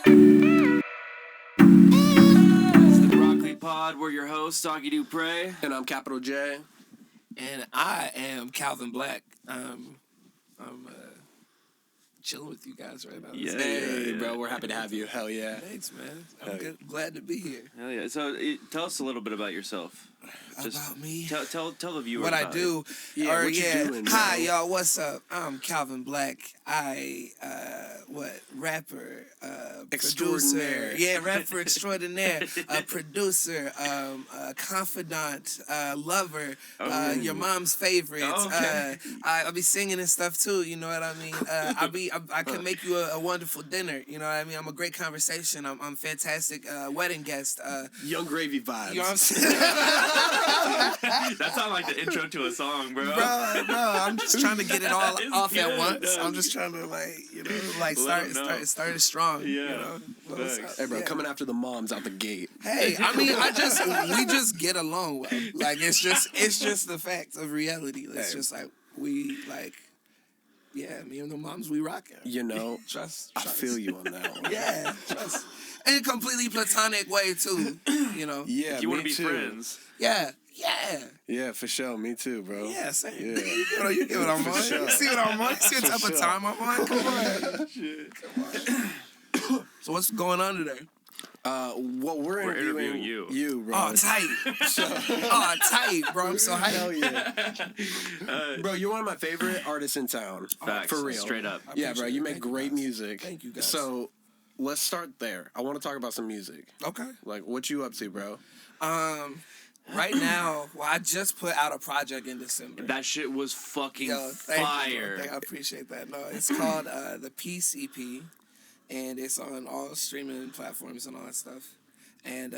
It's the Broccoli Pod. We're your hosts, Augie Dupre. And I'm Capital J. And I am Calvin Black. I'm chilling with you guys right now. Hey, bro, we're happy to have you. Hell yeah. Thanks, man. I'm glad to be here. Hell yeah. So tell us a little bit about yourself. About me? Tell the viewers what about I do. It. Yeah, what you doing, Hi, bro? y'all. What's up? I'm Calvin Black. Rapper, Extraordinaire. producer. Yeah, rapper extraordinaire. Producer, confidant, lover, your mom's favorite. Okay. I'll be singing and stuff too. You know what I mean? I can make you a wonderful dinner. You know what I mean? I'm a great conversation. I'm fantastic wedding guest. Young Gravy vibes. You know what I'm saying? That sounds like the intro to a song, bro. Bro, I'm just trying to get it all It's off at good, once. though. I'm just trying to start it strong. Yeah. You know? What's Thanks. up? Hey, bro, Yeah. coming after the moms out the gate. Hey, I mean, we just get along well. Like it's just the fact of reality. It's Hey. just like me and the moms, we rocking. You know, Trust. I feel you on that one. Yeah, trust. In a completely platonic way too. You know. Yeah, You want me to be too. friends. Yeah. Yeah, for sure. Me too, bro. Yeah, same. Yeah. You get what I'm on. sure. You see what I'm on? You see what type of time I'm on? Come on. Shit. So what's going on today? Well, we're interviewing you. you. You, bro. Oh, tight. Tight, bro. I'm so hyped. Hell yeah. Bro, you're one of my favorite artists in town. Facts. For real. Straight up. Yeah, bro, you make Thank you, great guys. music. Thank you, guys. So, let's start there. I want to talk about some music. Okay. Like, what you up to, bro? Right now, I just put out a project in December. That shit was fucking Thank you, fire. bro. I appreciate that. No, it's called the Peace EP, and it's on all streaming platforms and all that stuff. And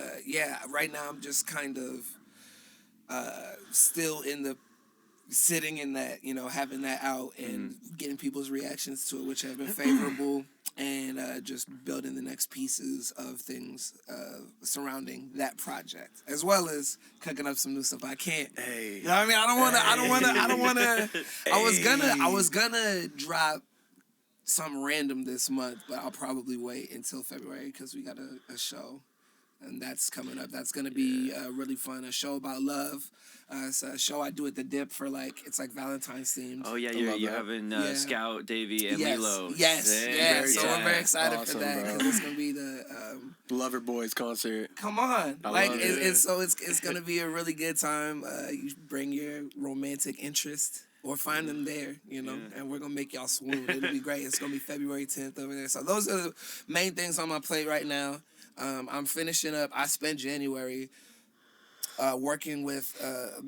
right now I'm just kind of still sitting in that, having that out and getting people's reactions to it, which have been favorable, and just building the next pieces of things surrounding that project, as well as cooking up some new stuff. I can't. Hey. You know what I mean? I don't want to. I was gonna drop something random this month, but I'll probably wait until February because we got a show. And that's coming up. That's gonna be really fun. A show about love. It's a show I do at the Dip for it's like Valentine's themed. Oh yeah, I you're love that. having Yeah. Scout, Davey, and Yes, Lilo. yes, Sick. yeah. Very So tight. I'm very excited Awesome, for that bro. because it's gonna be the. Lover Boys concert. Come on, I like love it's gonna be a really good time. You bring your romantic interest. Or find them there, and we're gonna make y'all swoon. It'll be great. It's gonna be February 10th over there. So those are the main things on my plate right now. I'm finishing up. I spent January working with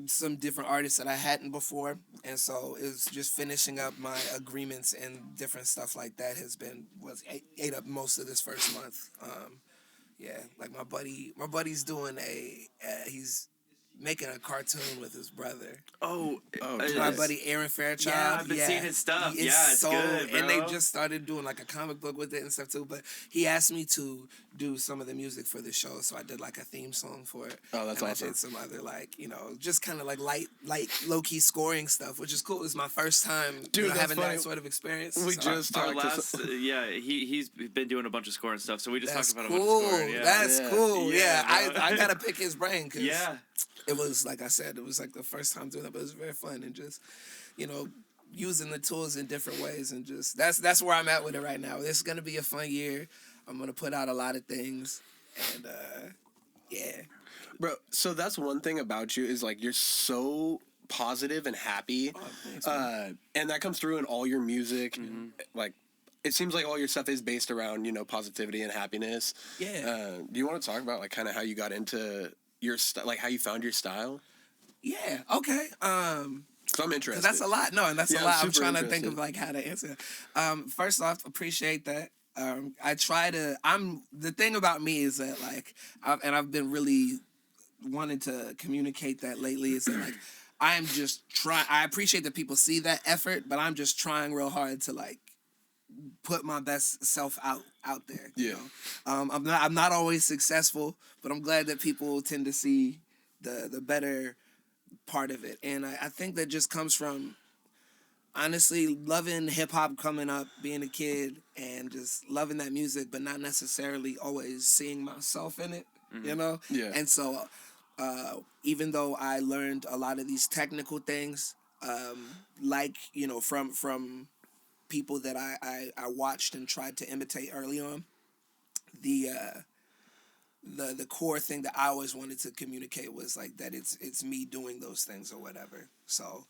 some different artists that I hadn't before, and so it's just finishing up my agreements and different stuff like that has been ate up most of this first month. Like my buddy's doing he's making a cartoon with his brother. Oh, My buddy Aaron Fairchild. Yeah, I've been seeing his stuff. It's good, bro. And they just started doing like a comic book with it and stuff too. But he asked me to do some of the music for the show, so I did like a theme song for it. Oh, that's and awesome. I did some other just kind of like light low key scoring stuff, which is cool. It's my first time Dude, that's having funny. that sort of experience. We So just Our talked to last, he's been doing a bunch of scoring stuff, so we just that's talked about a cool. bunch of scoring. Yeah. That's Yeah. cool. Yeah, Yeah, bro. I gotta pick his brain because Yeah. it was, like I said, it was like the first time doing it, but it was very fun and just, using the tools in different ways and just, that's where I'm at with it right now. This is going to be a fun year. I'm going to put out a lot of things and, yeah. Bro, so that's one thing about you is like you're so positive and happy. Oh, thanks, man. And that comes through in all your music. Like, it seems like all your stuff is based around, positivity and happiness. Yeah. Do you want to talk about like kind of how you got into your how you found your style? Yeah, okay. So I'm interested. 'Cause that's a lot. No, and that's Yeah, a lot. I'm I'm super trying to think interested. of like how to answer. First off, appreciate that. I try to. The thing about me is that I've been really wanting to communicate that lately. Is that I am just trying. I appreciate that people see that effort, but I'm just trying real hard to put my best self out there. You know? I'm not always successful, but I'm glad that people tend to see the better part of it, and I think that just comes from honestly, loving hip hop coming up, being a kid, and just loving that music, but not necessarily always seeing myself in it, you know? Yeah. And so, even though I learned a lot of these technical things, like, you know, from people that I watched and tried to imitate early on, the core thing that I always wanted to communicate was like that it's me doing those things or whatever. So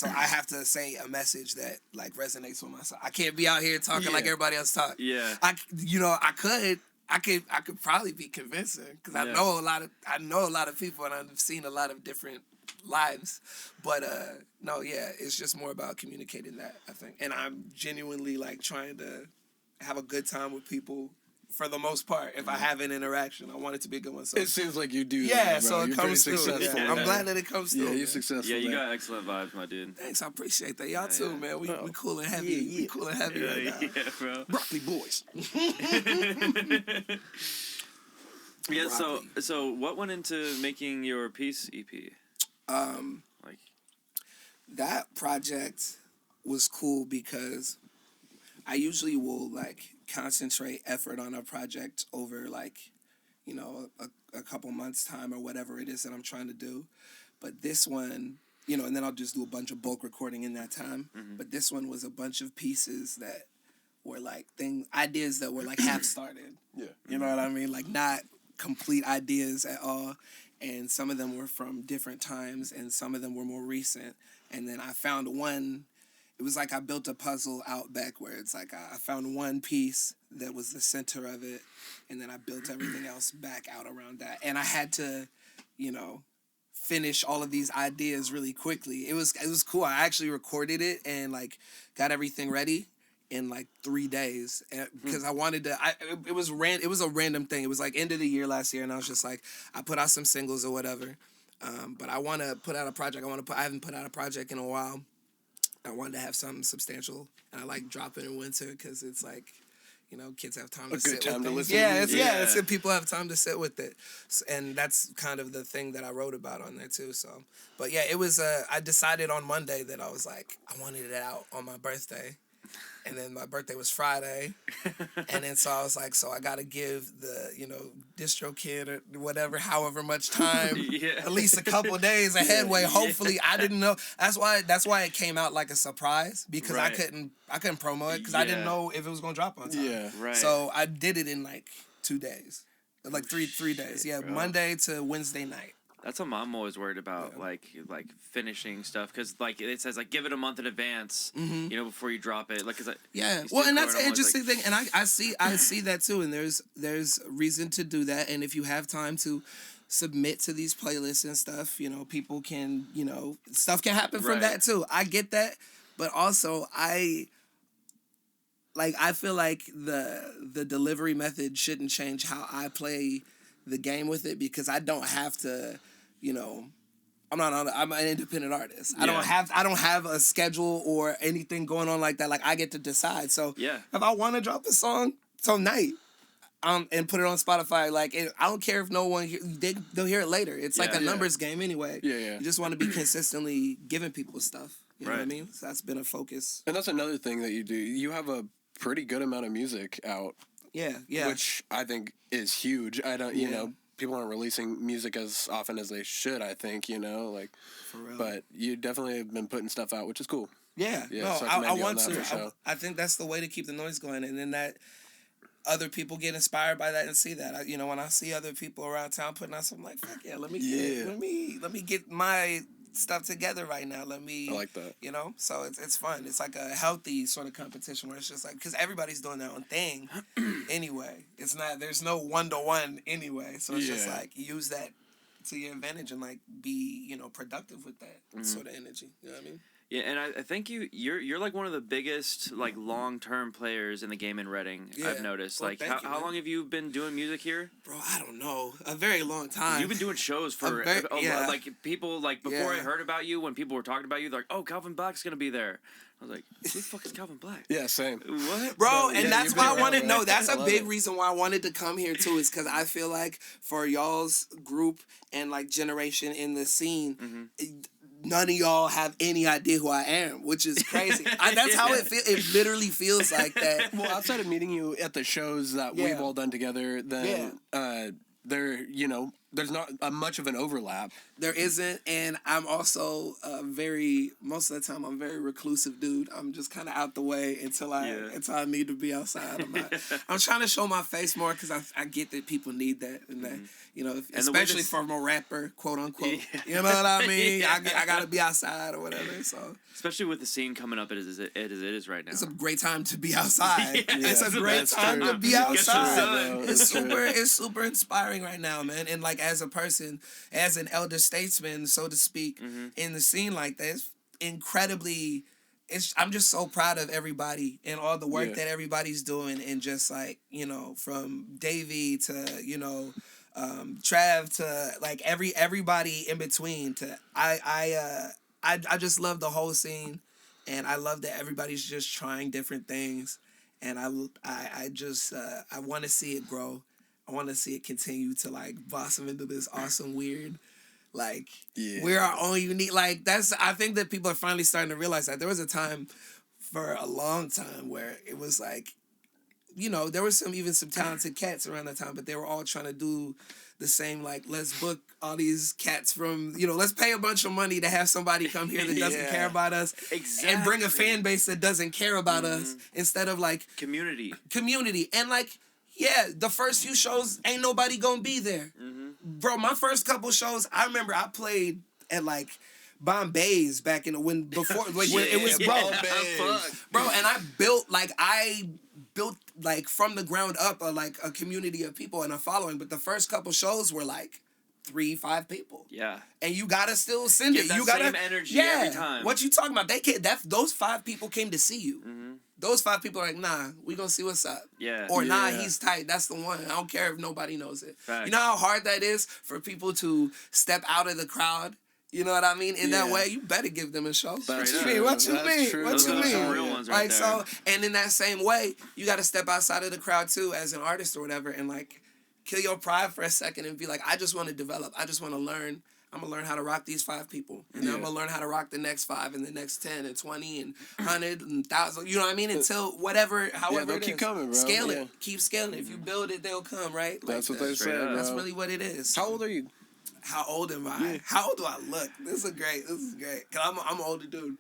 I have to say a message that like resonates with myself. I can't be out here talking like everybody else talk. Yeah. I could probably be convincing because I know a lot of people and I've seen a lot of different lives, but no, yeah, it's just more about communicating that, I think, and I'm genuinely like trying to have a good time with people. For the most part, if I have an interaction, I want it to be a good one. So It seems like you do. yeah, that, bro. so it You're comes pretty through. successful. Yeah. I'm glad that it comes through. Yeah, you're man. successful. Yeah, you man. got excellent vibes, my dude. Thanks, I appreciate that. Y'all too, man. We cool and heavy. Yeah. We cool and heavy right now. Yeah, bro. Broccoli boys. Yeah, Broccoli. so what went into making your Peace EP? Like, That project was cool because I usually will like concentrate effort on a project over like, you know, a couple months time or whatever it is that I'm trying to do. But this one, you know, and then I'll just do a bunch of bulk recording in that time. Mm-hmm. But this one was a bunch of pieces that were like ideas that were like half started. Yeah. You know what I mean? Like not complete ideas at all. And some of them were from different times and some of them were more recent. And then I found one, it was like I built a puzzle out backwards. Like I found one piece that was the center of it, and then I built everything else back out around that. And I had to, you know, finish all of these ideas really quickly. It was cool. I actually recorded it and like got everything ready in like 3 days because I wanted to. It was a random thing. It was like end of the year last year, and I was just like, I put out some singles or whatever. But I want to put out a project. I haven't put out a project in a while. I wanted to have something substantial, and I like dropping in winter because it's like, you know, kids have time to sit with things. It's people have time to sit with it, and that's kind of the thing that I wrote about on there too. So, but yeah, it was. I decided on Monday that I was like, I wanted it out on my birthday. And then my birthday was Friday. And then so I was like, so I got to give the, you know, distro kid or whatever, however much time, at least a couple days ahead. Hopefully I didn't know. That's why it came out like a surprise because I couldn't promo it because I didn't know if it was going to drop on time. Yeah, right. So I did it in like 2 days, like three days. Yeah, bro. Monday to Wednesday night. That's what I'm always worried about, like finishing stuff, because like it says like give it a month in advance, you know, before you drop it. Like, Well, and that's an interesting thing, and I see that too, and there's reason to do that, and if you have time to submit to these playlists and stuff, you know, people can, you know, stuff can happen from that too. I get that, but also I feel like the delivery method shouldn't change how I play the game with it because I don't have to, you know, I'm an independent artist. I don't have a schedule or anything going on like that. Like I get to decide. So if I want to drop a song tonight, and put it on Spotify, like I don't care if no one they'll hear it later. It's like a numbers game anyway. You just want to be consistently giving people stuff. You know what I mean? So that's been a focus. And that's another thing that you do. You have a pretty good amount of music out. Yeah. Which I think is huge. I don't, you know, people aren't releasing music as often as they should, I think, you know, like, for real. But you definitely have been putting stuff out, which is cool. Yeah. No, so I want to. I think that's the way to keep the noise going. And then that other people get inspired by that and see that. You know, when I see other people around town putting out something like, fuck yeah, let me get my stuff together right now. I like that. You know, so it's fun. It's like a healthy sort of competition where it's just like, because everybody's doing their own thing anyway. It's not, there's no 1-to-1 anyway. So it's just like, use that to your advantage and like be, you know, productive with that sort of energy. You know what I mean? Yeah, and I think you're like one of the biggest like long-term players in the game in Reading. I've noticed. Well, like how long have you been doing music here? Bro, I don't know. A very long time. You've been doing shows for like people like before I heard about you, when people were talking about you, they're like, "Oh, Calvin Black's going to be there." I was like, "Who the fuck is Calvin Black?" Yeah, same. What? Bro, and that's why I wanted no, that's a big reason why I wanted to come here too, is cuz I feel like for y'all's group and like generation in the scene, none of y'all have any idea who I am, which is crazy. That's how it feels. It literally feels like that. Well, outside of meeting you at the shows that we've all done together, then there's not much of an overlap. There isn't, and I'm also most of the time, I'm a very reclusive dude. I'm just kind of out the way until I need to be outside. I'm trying to show my face more because I get that people need that, and that, especially from a rapper, quote unquote. Yeah. You know what I mean? I gotta be outside or whatever. So especially with the scene coming up as it is right now, it's a great time to be outside. It's a great time to be outside. It's super inspiring right now, man. And like as a person, as an elder statesman, so to speak, in the scene like this, incredibly. I'm just so proud of everybody and all the work that everybody's doing, and just like from Davey to Trav to like everybody in between. To I just love the whole scene, and I love that everybody's just trying different things, and I want to see it grow. I want to see it continue to like blossom into this awesome, weird, like we're our own unique. Like I think that people are finally starting to realize that there was a time, for a long time, where it was like, there was some talented cats around that time, but they were all trying to do the same. Like, let's book all these cats from, let's pay a bunch of money to have somebody come here that doesn't care about us, and bring a fan base that doesn't care about us, instead of like community, and like. Yeah, the first few shows, ain't nobody gonna be there. Bro, my first couple shows, I remember I played at like Bombay's back in the when it was bro, and I built like from the ground up a community of people and a following, but the first couple shows were like 3-5 people. Yeah. And you gotta still send it. You gotta same energy every time. What you talking about? Those 5 people came to see you. Those 5 people are like, nah, we gonna see what's up. Yeah. Or nah, he's tight. That's the one. I don't care if nobody knows it. Facts. You know how hard that is for people to step out of the crowd? You know what I mean? In that way, you better give them a show. What you mean? What you mean? Real ones right there. So, and in that same way, you gotta step outside of the crowd too, as an artist or whatever, and like kill your pride for a second and be like, I just want to develop. I just want to learn. I'm going to learn how to rock these 5 people. And then I'm going to learn how to rock the next 5 and the next 10 and 20 and 100 and 1,000. You know what I mean? Until however they'll keep coming, bro. Scale it. Keep scaling it. If you build it, they'll come, right? That's what they say, bro. That's really what it is. How old are you? How old am I? Yeah. How old do I look? This is great. Because I'm an older dude.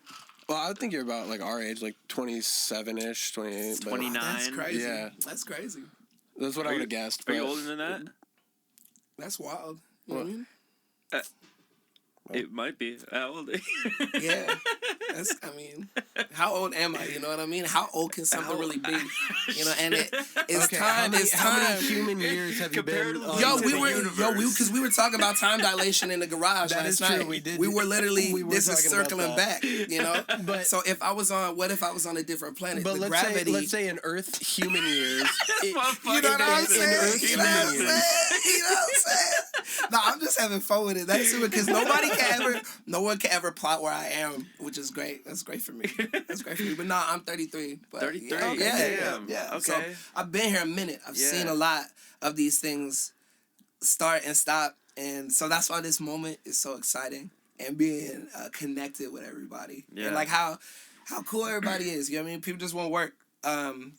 Well, I think you're about like our age, like 27-ish, 28. 29. That's crazy. Yeah. That's crazy. That's what I would have guessed. Are you older than that? That's wild. You know what I mean? It might be. How old are you? Yeah. How old am I? You know what I mean? How old can something really be? And it's time. How many human years have you been? Because we were talking about time dilation in the garage last night. True, we did. We were literally, this is circling back, But so what if I was on a different planet? But let's say in Earth human years. You know what I'm saying? You know what I'm saying? No, I'm just having fun with it. That's it, because no one can ever plot where I am, which is great. That's great for me. But no, I'm 33. But 33? Yeah. Okay. So I've been here a minute. I've seen a lot of these things start and stop. And so that's why this moment is so exciting. And being connected with everybody. Yeah. And like how cool everybody is. You know what I mean? People just want to work.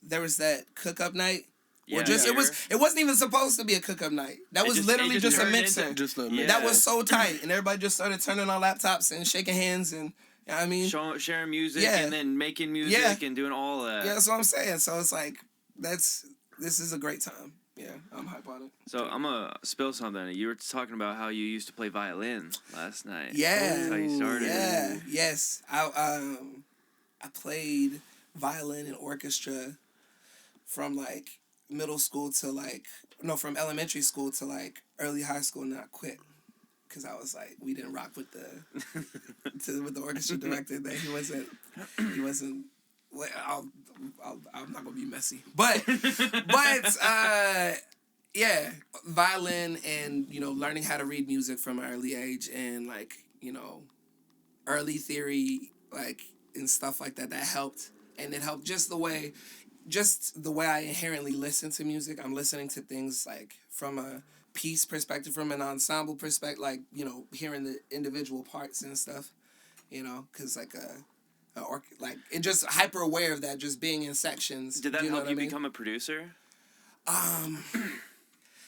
There was that cook-up night. Yeah, it wasn't even supposed to be a cook-up night. That was literally just a mixer. That was so tight, and everybody just started turning on laptops and shaking hands, and you know what I mean, sharing music, and then making music and doing all of that. Yeah, that's what I'm saying. So it's like this is a great time. Yeah, I'm hype on it. So I'm gonna spill something. You were talking about how you used to play violin last night. Yeah, that's how you started. Yeah, yes. I played violin and orchestra from like middle school to from elementary school to like early high school, and I quit because I was like, we didn't rock with the orchestra director. That he wasn't. Well, I'm not gonna be messy, but yeah, violin and learning how to read music from an early age and early theory and stuff like that helped, and it helped just the way I inherently listen to music. I'm listening to things from a piece perspective, from an ensemble perspective, hearing the individual parts and stuff. you know, because like or like and just hyper aware of that, just being in sections. Did that help you become a producer?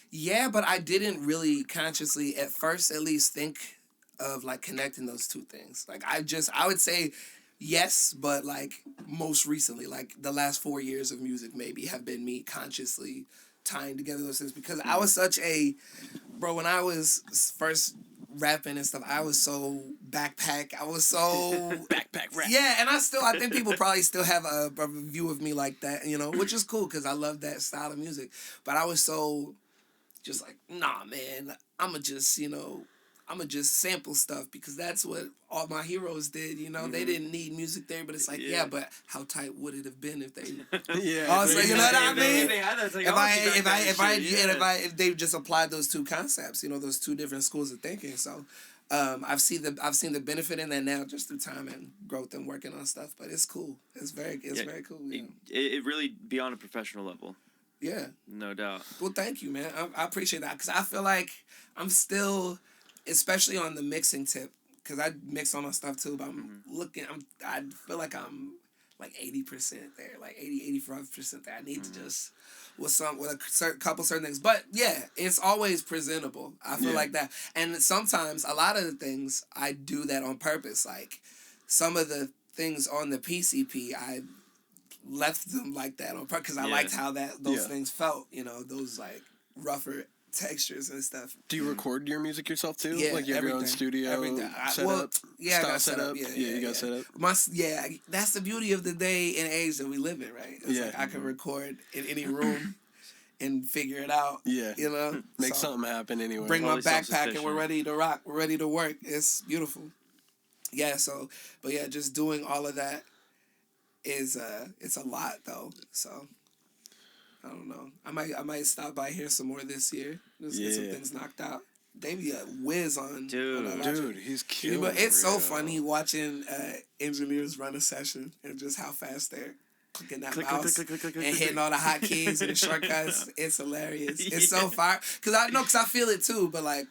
Yeah, but I didn't really consciously at first at least think of like connecting those two things. Like I would say yes, but like most recently, like the last 4 years of music maybe have been me consciously tying together those things, because I was such a bro when I was first rapping and stuff. I was so backpack. I was so backpack rap. Yeah, and I think people probably still have a view of me like that, you know, which is cool because I love that style of music. But I was so just like, nah, man, I'ma just sample stuff because that's what all my heroes did, you know. Mm-hmm. They didn't need music theory, but it's like, yeah, but how tight would it have been if they also, you know what I mean? If they just applied those two concepts, you know, those two different schools of thinking. So I've seen the benefit in that now just through time and growth and working on stuff, but it's cool. It's very cool. You know? It really beyond a professional level. Yeah. No doubt. Well, thank you, man. I appreciate that because I feel like I'm still, especially on the mixing tip, because I mix on my stuff too, but I feel like I'm like 80% there, like 85% there. I need to just, with a couple certain things. But yeah, it's always presentable. I feel like that. And sometimes, a lot of the things, I do that on purpose. Like, some of the things on the PCP, I left them like that on purpose because I liked how those things felt, you know, those like rougher textures and stuff. Do you record your music yourself too? Yeah, like you have your own studio setup? Yeah, I got set up. You got set up. That's the beauty of the day and age that we live in, right? It's like I can record in any room and figure it out. Yeah, you know, make something happen anywhere. Bring my backpack and we're ready to rock. We're ready to work. It's beautiful. Yeah. So, but yeah, just doing all of that is it's a lot though. So I don't know. I might stop by here some more this year. Just get some things knocked out. They be a whiz on dude, he's cute. But it's so funny watching engineers run a session and just how fast they're clicking that mouse and hitting all the hotkeys and the shortcuts. It's hilarious. It's so fire. Cause I feel it too. But like,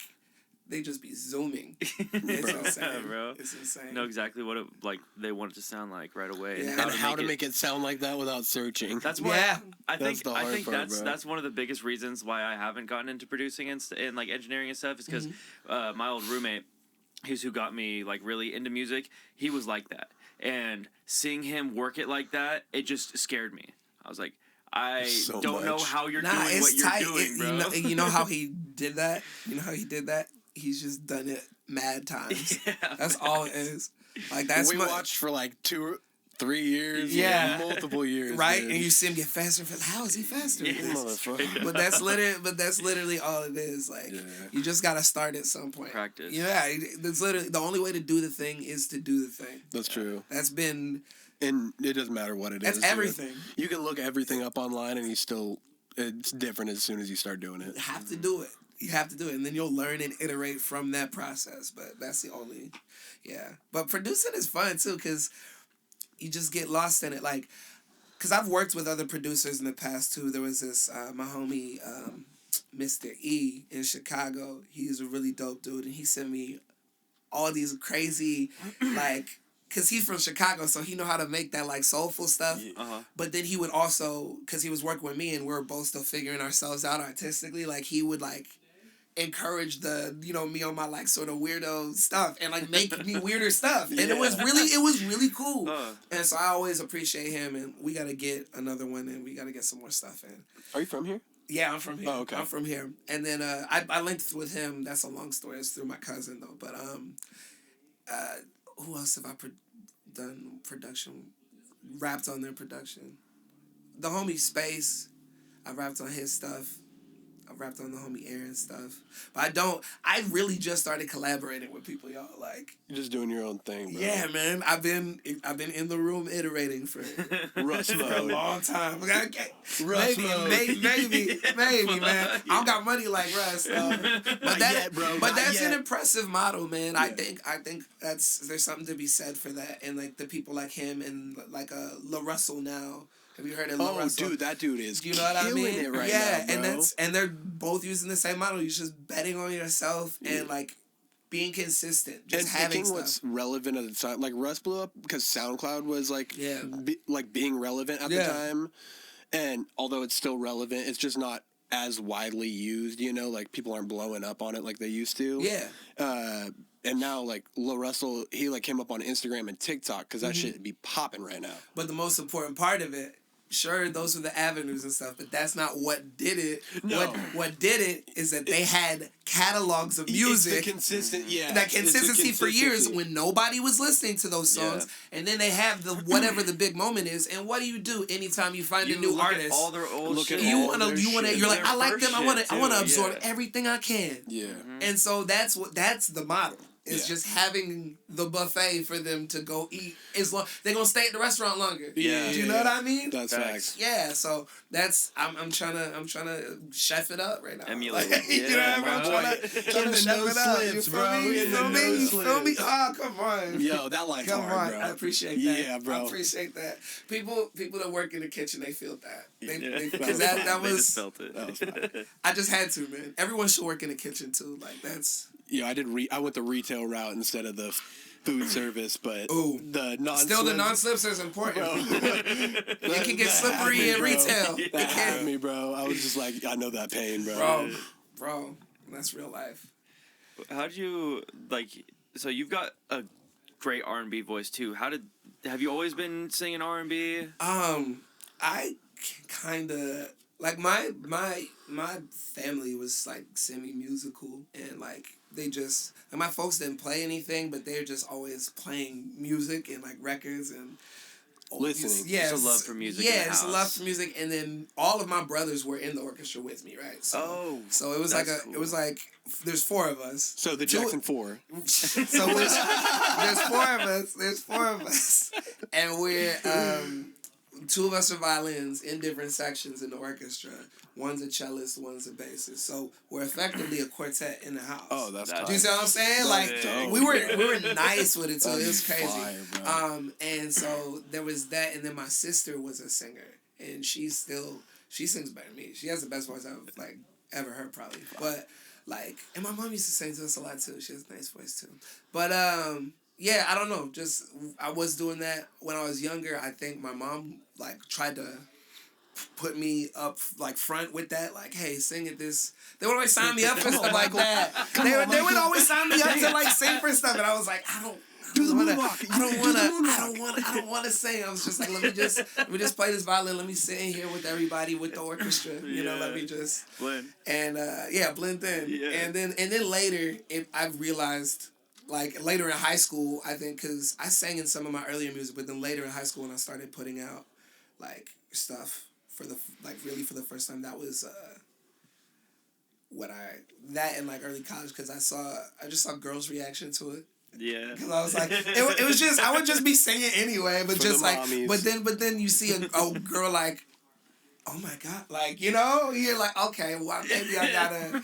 they just be zooming. It's insane, bro. It's insane. Know exactly what it they want it to sound like right away, and how to make it sound like that without searching. That's why I think that's one of the biggest reasons why I haven't gotten into producing and like engineering and stuff is because my old roommate, who got me like really into music, he was like that, and seeing him work it like that, it just scared me. I was like, I don't know how you're doing what you're doing, bro. You know how he did that? You know how he did that? He's just done it mad times. Yeah, that's all it is. Like we watched for like 2 or 3 years. Multiple years. Right? Dude. And you see him get faster and faster. How is he faster? But that's literally all it is. Like you just gotta start at some point. Practice. Yeah. That's literally the only way to do the thing is to do the thing. That's true. That's been, and it doesn't matter what it is. That's everything. You can look everything up online and it's different as soon as you start doing it. You have to do it. You have to do it, and then you'll learn and iterate from that process. But that's the only, But producing is fun, too, because you just get lost in it. Like, because I've worked with other producers in the past, too. There was this, my homie, Mr. E in Chicago. He's a really dope dude, and he sent me all these crazy, like, because he's from Chicago, so he know how to make that, like, soulful stuff. But then he would also, because he was working with me, and we were both still figuring ourselves out artistically, like, he would, like, encourage me on my like sort of weirdo stuff and like make me weirder stuff, and it was really cool. And so I always appreciate him, and we gotta get another one, and we gotta get some more stuff in. Are you from here? Yeah, I'm from here. Oh, okay. I'm from here, and then I linked with him. That's a long story. It's through my cousin though. But who else have I done production? Rapped on their production. The homie Space, I rapped on his stuff. I rapped on the homie Aaron's stuff. But I really just started collaborating with people, y'all. Like, you're just doing your own thing, bro. Yeah, man. I've been in the room iterating for a long time. Okay. Maybe, man. I don't got money like Russ. But that's an impressive model, man. Yeah. I think there's something to be said for that. And like the people like him and like La Russell now. Have you heard of La Russell? Dude, that dude is killing it right now, bro. and they're both using the same model. You're just betting on yourself and like being consistent, just and having picking what's relevant at the time. Like Russ blew up because SoundCloud was like being relevant at the time, and although it's still relevant, it's just not as widely used. You know, like people aren't blowing up on it like they used to. Yeah. And now, like, Lil Russell, he, like, came up on Instagram and TikTok because that shit be popping right now. But the most important part of it, sure, those were the avenues and stuff, but that's not what did it. No. What did it is that they had catalogs of music. It's the consistent, that consistency for years when nobody was listening to those songs. Yeah. And then they have the whatever the big moment is. And what do anytime you find a new artist? All their old shit. You're like, I like them. I want to absorb everything I can. Yeah. And so that's the model. It's just having the buffet for them to go eat. They're gonna stay at the restaurant longer. Yeah, do you know what I mean? That's facts. Yeah, so that's I'm trying to chef it up right now. Emulate. You know what I mean? I'm trying to chef it up. You feel me? Oh, come on. Yo, that line's hard, bro. I appreciate that. Yeah, bro. I appreciate that. People that work in the kitchen, they feel that. Because that was. They just felt it. That was fine. I just had to, man. Everyone should work in the kitchen too. Like that's. Yeah, I went the retail route instead of the food service, but the non-slips is important. It can get slippery in retail. That had me, bro. I was just like, I know that pain, bro. Bro, that's real life. How'd you so you've got a great R&B voice too. Have you always been singing R&B? I kind of like my family was like semi-musical, and like they just like my folks didn't play anything, but they're just always playing music and like records and listening. Yeah, just a love for music. Yeah, it's a love for music, and then all of my brothers were in the orchestra with me, right? So, so it was like cool. it was like there's 4 of us. So the Jackson 4. So there's 4 of us, and we're 2 of us are violins in different sections in the orchestra. One's a cellist, one's a bassist. So we're effectively a quartet in the house. Oh, that's Do you see what I'm saying? Like we were nice with it too. It was crazy. Fire, and so there was that, and then my sister was a singer, and she sings better than me. She has the best voice I've like ever heard probably. But like, and my mom used to sing to us a lot too. She has a nice voice too. But yeah, I don't know. Just I was doing that when I was younger. I think my mom like tried to put me up like front with that. Like, hey, sing at this. They would always sign me up for stuff like that. They would always sign me up to like sing for stuff, and I was like, I don't want to sing. I was just like, let me just play this violin. Let me sit in here with everybody with the orchestra. You know, let me just blend. And blend in. Yeah. And then later, I realized. Like, later in high school, I think, because I sang in some of my earlier music, but then later in high school when I started putting out, like, stuff for the first time, that was, that in, like, early college, because I just saw girls' reaction to it. Yeah. Because I was like, it was just, I would just be singing anyway, but just, like, mommies. but then you see a girl, like, oh my God, like, you know, you're like, okay, well, maybe I gotta,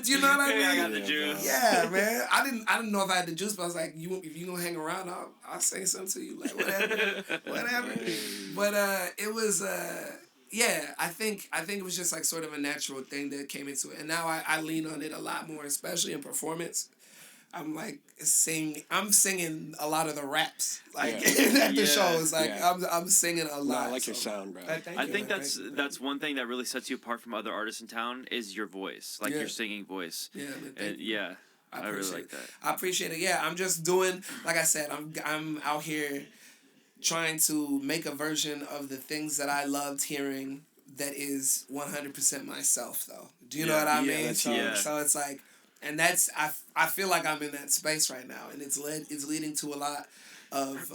you know what I mean? I got the juice. Yeah, man. I didn't know if I had the juice, but I was like, if you gonna hang around, I'll say something to you, like, whatever. But, it was, yeah, I think it was just like sort of a natural thing that came into it. And now I lean on it a lot more, especially in performance. I'm like I'm singing a lot of the raps like at the shows. Like I'm singing a lot. No, I like your sound, bro. I think that's one thing that really sets you apart from other artists in town is your voice, like your singing voice. Yeah, I really like that. I appreciate it. Yeah, I'm just doing, like I said, I'm out here trying to make a version of the things that I loved hearing that is 100% myself, though. Do you know what I mean? So it's like. And that's I feel like I'm in that space right now, and it's leading to a lot of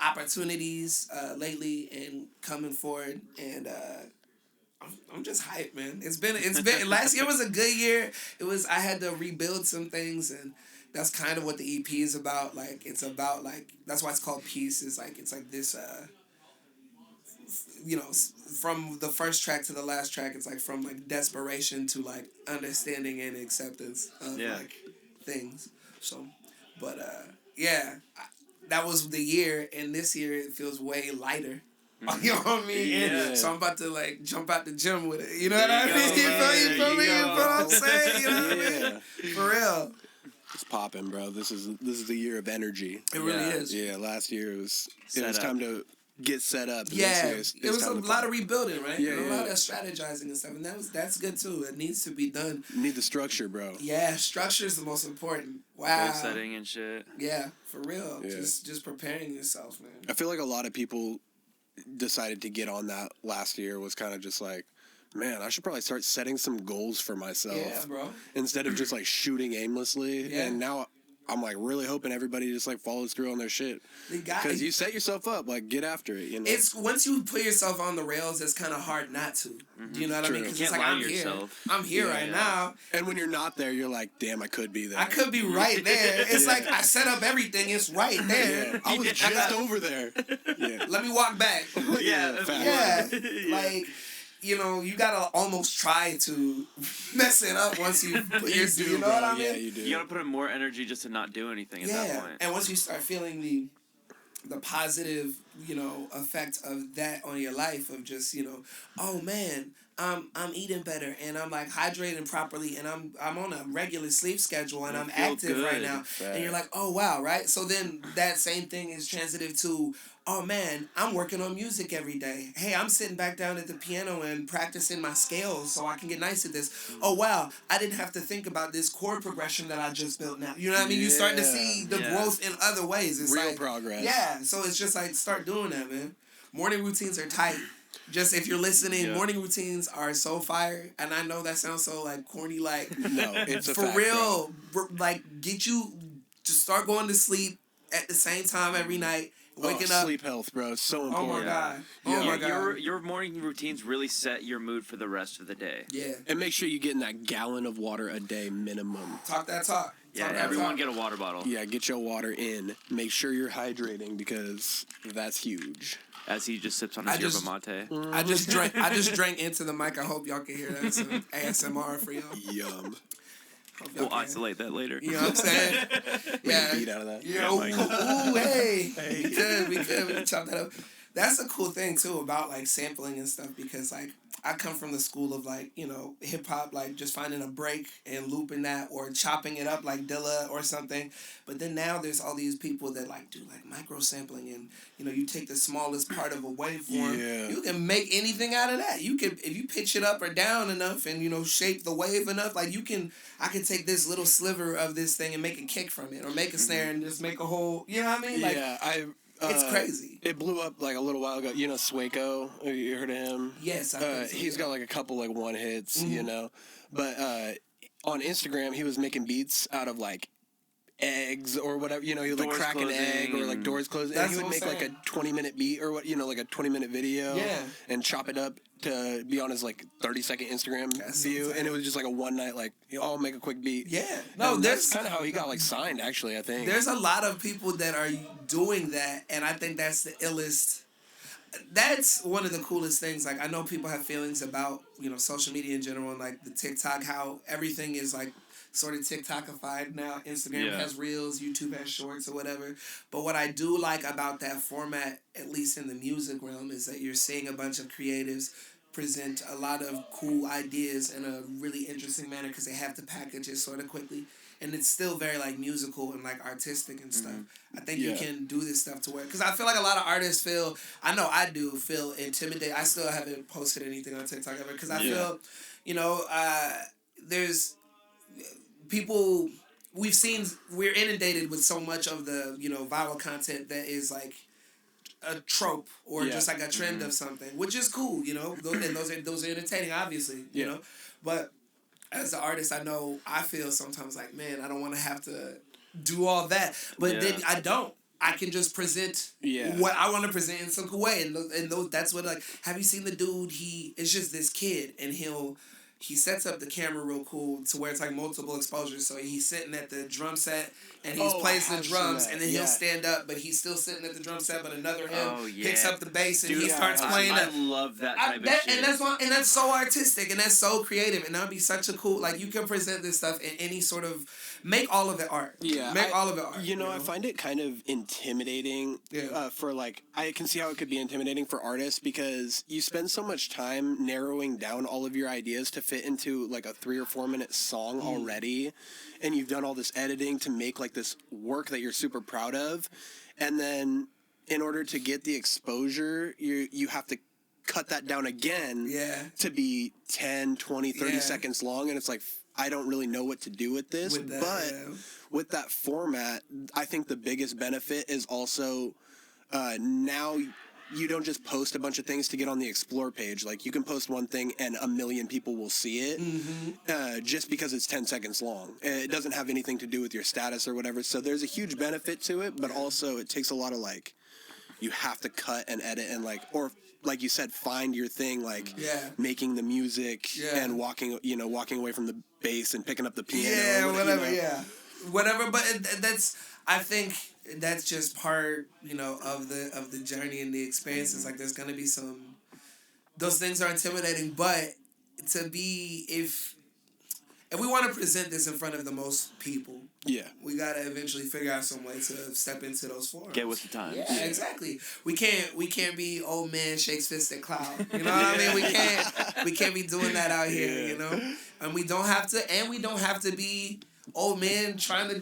opportunities lately and coming forward, and I'm just hyped, man. It's been last year was a good year. I had to rebuild some things, and that's kind of what the EP is about. Like it's about like that's why it's called Peace. It's like this. You know, from the first track to the last track, it's like from like desperation to like understanding and acceptance of like things. So, but that was the year, and this year it feels way lighter. You know what I mean? Yeah. So I'm about to like jump out the gym with it. You know what I mean? You feel me? You feel what I'm saying? You know what I mean? For real. It's popping, bro. This is the year of energy. It really is. Yeah, last year it was time to get set up. Yeah, it was a lot of rebuilding, right? Yeah, a lot of strategizing and stuff, and that's good too. It needs to be done. You need the structure, bro. Yeah, structure is the most important. Wow. Goal setting and shit. Yeah, for real. Yeah. Just preparing yourself, man. I feel like a lot of people decided to get on that last year was kind of just like, man, I should probably start setting some goals for myself. Yeah, bro. Instead of just like shooting aimlessly. Yeah. And now I'm like really hoping everybody just like follows through on their shit. Because you set yourself up, like get after it. You know, it's once you put yourself on the rails, it's kind of hard not to. Mm-hmm. You know what I mean? Because it's like I'm here right now. And when you're not there, you're like, damn, I could be there. I could be right there. It's like I set up everything. It's right there. Yeah. I was just over there. Yeah. Let me walk back. Yeah. Like. You know, you gotta almost try to mess it up once you put you know what I mean? Yeah, you do. You gotta put in more energy just to not do anything at that point. And once you start feeling the positive, effect of that on your life of just, oh man, I'm eating better and I'm like hydrating properly and I'm on a regular sleep schedule and I'm active right now. Right. And you're like, oh wow, right? So then that same thing is transitive to, oh man, I'm working on music every day. Hey, I'm sitting back down at the piano and practicing my scales so I can get nice at this. Mm-hmm. Oh wow, I didn't have to think about this chord progression that I just built now. You know what I mean? You start to see the growth in other ways. It's real progress. Yeah, so it's just like start doing that, man. Morning routines are tight. Just if you're listening, morning routines are so fire. And I know that sounds so like corny, like no, it's a for fact, real. Like get you to start going to sleep at the same time every night. Waking up. Sleep health, bro. It's so important. Oh my god. Oh my god. Your morning routines really set your mood for the rest of the day. Yeah. And make sure you get in that gallon of water a day minimum. Talk that talk. Yeah, everyone get a water bottle. Yeah, get your water in. Make sure you're hydrating because that's huge. As he just sips on his yerba mate. I just drank into the mic. I hope y'all can hear that. Some ASMR for y'all. Yum. We'll isolate that later. You know what I'm saying? Yeah. Beat out of that. Yeah. Ooh, hey. We could chop that up. That's a cool thing too about like sampling and stuff because like I come from the school of like, hip hop, like just finding a break and looping that or chopping it up like Dilla or something. But then now there's all these people that like do like micro sampling and you take the smallest part of a waveform. Yeah. You can make anything out of that. You can if you pitch it up or down enough and shape the wave enough, like I can take this little sliver of this thing and make a kick from it or make a snare and just make a whole, you know what I mean? Like, it's crazy. It blew up like a little while ago. Swaco. You heard of him? Yes, I think so, he's got like a couple like one hits, But on Instagram, he was making beats out of like eggs or whatever. He would like crack an egg or like doors closing. And he would make like a 20-minute beat or what, like a 20-minute video. Yeah. And chop it up to be on his like 30-second Instagram view, and it was just like a one night like I'll make a quick beat. Yeah, no, that's kind of how he got like signed. Actually, I think there's a lot of people that are doing that, and I think that's the illest. That's one of the coolest things. Like I know people have feelings about social media in general and like the TikTok, how everything is like sort of TikTokified now. Instagram has Reels, YouTube has Shorts or whatever. But what I do like about that format, at least in the music realm, is that you're seeing a bunch of creatives present a lot of cool ideas in a really interesting manner because they have to package it sort of quickly. And it's still very like musical and like artistic and stuff. I think you can do this stuff to where, because I feel like a lot of artists feel intimidated. I still haven't posted anything on TikTok ever because I feel, there's people we're inundated with so much of the viral content that is like a trope or just like a trend of something, which is cool, those are entertaining, obviously, but as an artist, I feel sometimes like, man, I don't want to have to do all that, but then I don't. I can just present what I want to present in some cool way, and that's what like. Have you seen the dude? He is just this kid, and he sets up the camera real cool to where it's like multiple exposures. So he's sitting at the drum set and he plays the drums and then he'll stand up, but he's still sitting at the drum set, but another picks up the bass and he starts playing. I love that type of shit. And that's so artistic and that's so creative, and that'd be such a cool, like, you can present this stuff in any sort of, make all of it art. Yeah. Make all of it art. I find it kind of intimidating for like, I can see how it could be intimidating for artists because you spend so much time narrowing down all of your ideas to fit into like a 3 or 4 minute song already, and you've done all this editing to make like this work that you're super proud of, and then in order to get the exposure, you have to cut that down again to be 10, 20, 30 seconds long, and it's like, I don't really know what to do with this. With that format, I think the biggest benefit is also now you don't just post a bunch of things to get on the explore page. Like, you can post one thing and 1 million people will see it just because it's 10 seconds long. It doesn't have anything to do with your status or whatever. So there's a huge benefit to it, but also it takes a lot of, like, you have to cut and edit and, like, or like you said, find your thing, like making the music and walking away from the bass and picking up the piano. Whatever. But I think that's just part, of the journey and the experience. It's like there's gonna be those things are intimidating, but if we want to present this in front of the most people, we gotta eventually figure out some way to step into those forums. Get with the times. Yeah, exactly. We can't be old man shakes fist at cloud. You know what I mean? We can't be doing that out here. And we don't have to be old men trying to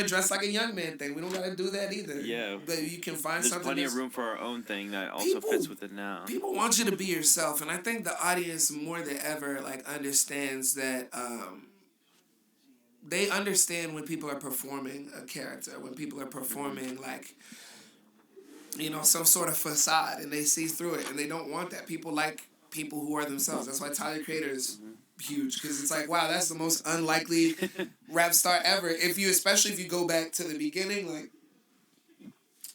dress like a young man thing. We don't gotta do that either. Yeah. But you can find There's something. Plenty of room for our own thing that also fits with it now. People want you to be yourself, and I think the audience more than ever understands that. They understand when people are performing a character, when people are performing some sort of facade, and they see through it, and they don't want that. People like people who are themselves. That's why Tyler Creator is huge, because it's like, wow, that's the most unlikely rap star ever. Especially if you go back to the beginning,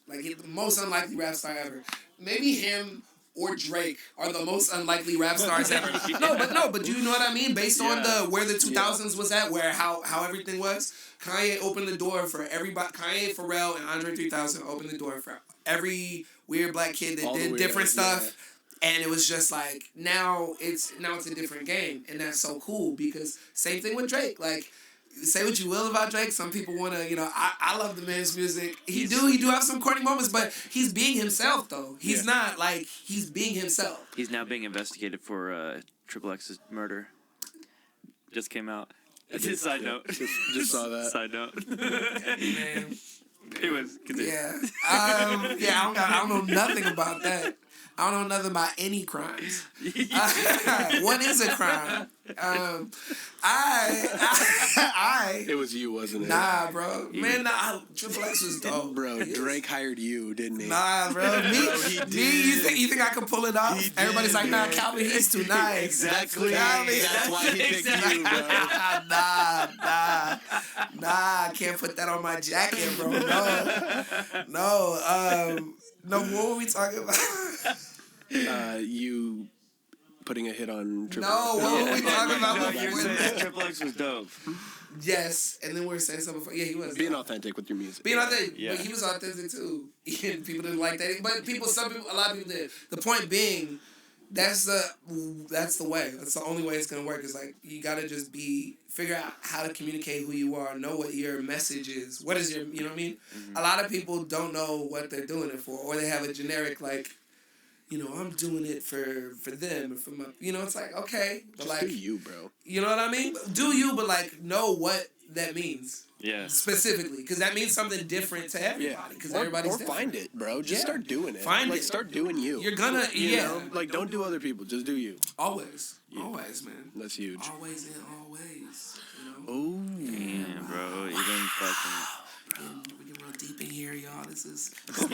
the most unlikely rap star ever. Maybe him or Drake are the most unlikely rap stars ever. No, but you know what I mean? Based on where the 2000s was at, where how everything was, Kanye opened the door for everybody. Kanye, Pharrell, and Andre 3000 opened the door for every weird black kid that did different stuff. And it was just like, now it's a different game. And that's so cool, because same thing with Drake. Say what you will about Drake. Some people want to, I love the man's music. He do have some corny moments, but he's being himself, though. He's not, he's being himself. He's now being investigated for Triple X's murder. Just came out. Side note. Just saw that. Side note. Man. Anyways, continue. Yeah. I don't know nothing about that. I don't know nothing about any crimes. What is a crime? It was you, wasn't it? Nah, bro. Man, Triple X was dope. Bro, Drake hired you, didn't he? Nah, bro. Me, you think I could pull it off? Everybody's like, nah, Calvin, he's too nice. Exactly. That's why he picked you, bro. Nah, I can't put that on my jacket, bro. No, what were we talking about? You putting a hit on Triple X. No, what were we talking about? You're saying Triple X was dope. Yes, and then we were saying something before. Yeah, he was. Being authentic with your music. Being authentic. Yeah. But he was authentic too. People didn't like that. But a lot of people did. The point being, that's the way. That's the only way it's going to work. Is you got to just figure out how to communicate who you are, know what your message is. What is your, you know what I mean? Mm-hmm. A lot of people don't know what they're doing it for, or they have a generic, I'm doing it for them, or for my, it's like, okay. But just do you, bro. You know what I mean? Do you, but know what that means. Yeah. Specifically, because that means something different to everybody. Because everybody's different. Find it, bro. Just start doing it. Find it. Start doing you. You're gonna, you know? Don't do other people. Just do you. Always. Yeah. Always, man. That's huge. Always and always. Oh. Damn, bro. You've been fucking... We get real deep in here, y'all. This is... We're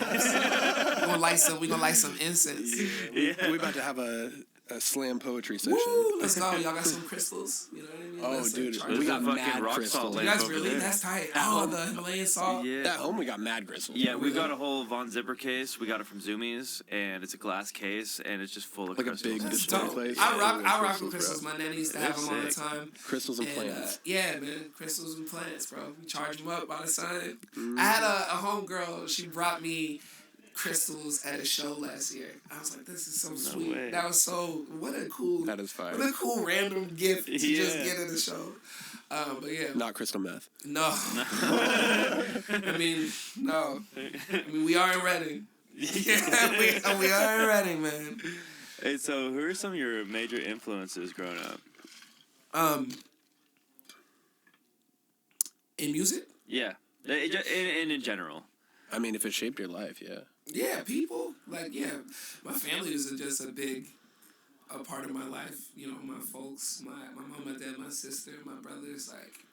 gonna light some incense. Yeah. We're about to have a slam poetry session. Woo, let's go. Y'all got some crystals? You know what I mean? Dude, we got mad crystals. You guys really? That's tight. The Himalayan salt. Yeah. At home, we got mad crystals. Yeah, we got a whole Von Zipper case. We got it from Zoomies, and it's a glass case, and it's just full of crystals. A big display place. I rock with crystals. My nanny used to have them all the time. Crystals and plants. Yeah, man. Crystals and plants, bro. We charge them up by the sign. I had a homegirl. She brought me crystals at a show last year. I was like, this is so sweet. Way. That was so, that is fire. What a cool random gift to just get at a show. But yeah. Not crystal meth. No. I mean, no. I mean, we are in Reading. Yeah, we are in Reading, man. Hey, so who are some of your major influences growing up? In music? Yeah, in general. I mean, if it shaped your life, yeah. Yeah, people. Like, yeah. My family is just a part of my life. You know, my folks, my mom, my dad, my sister, my brothers. Like,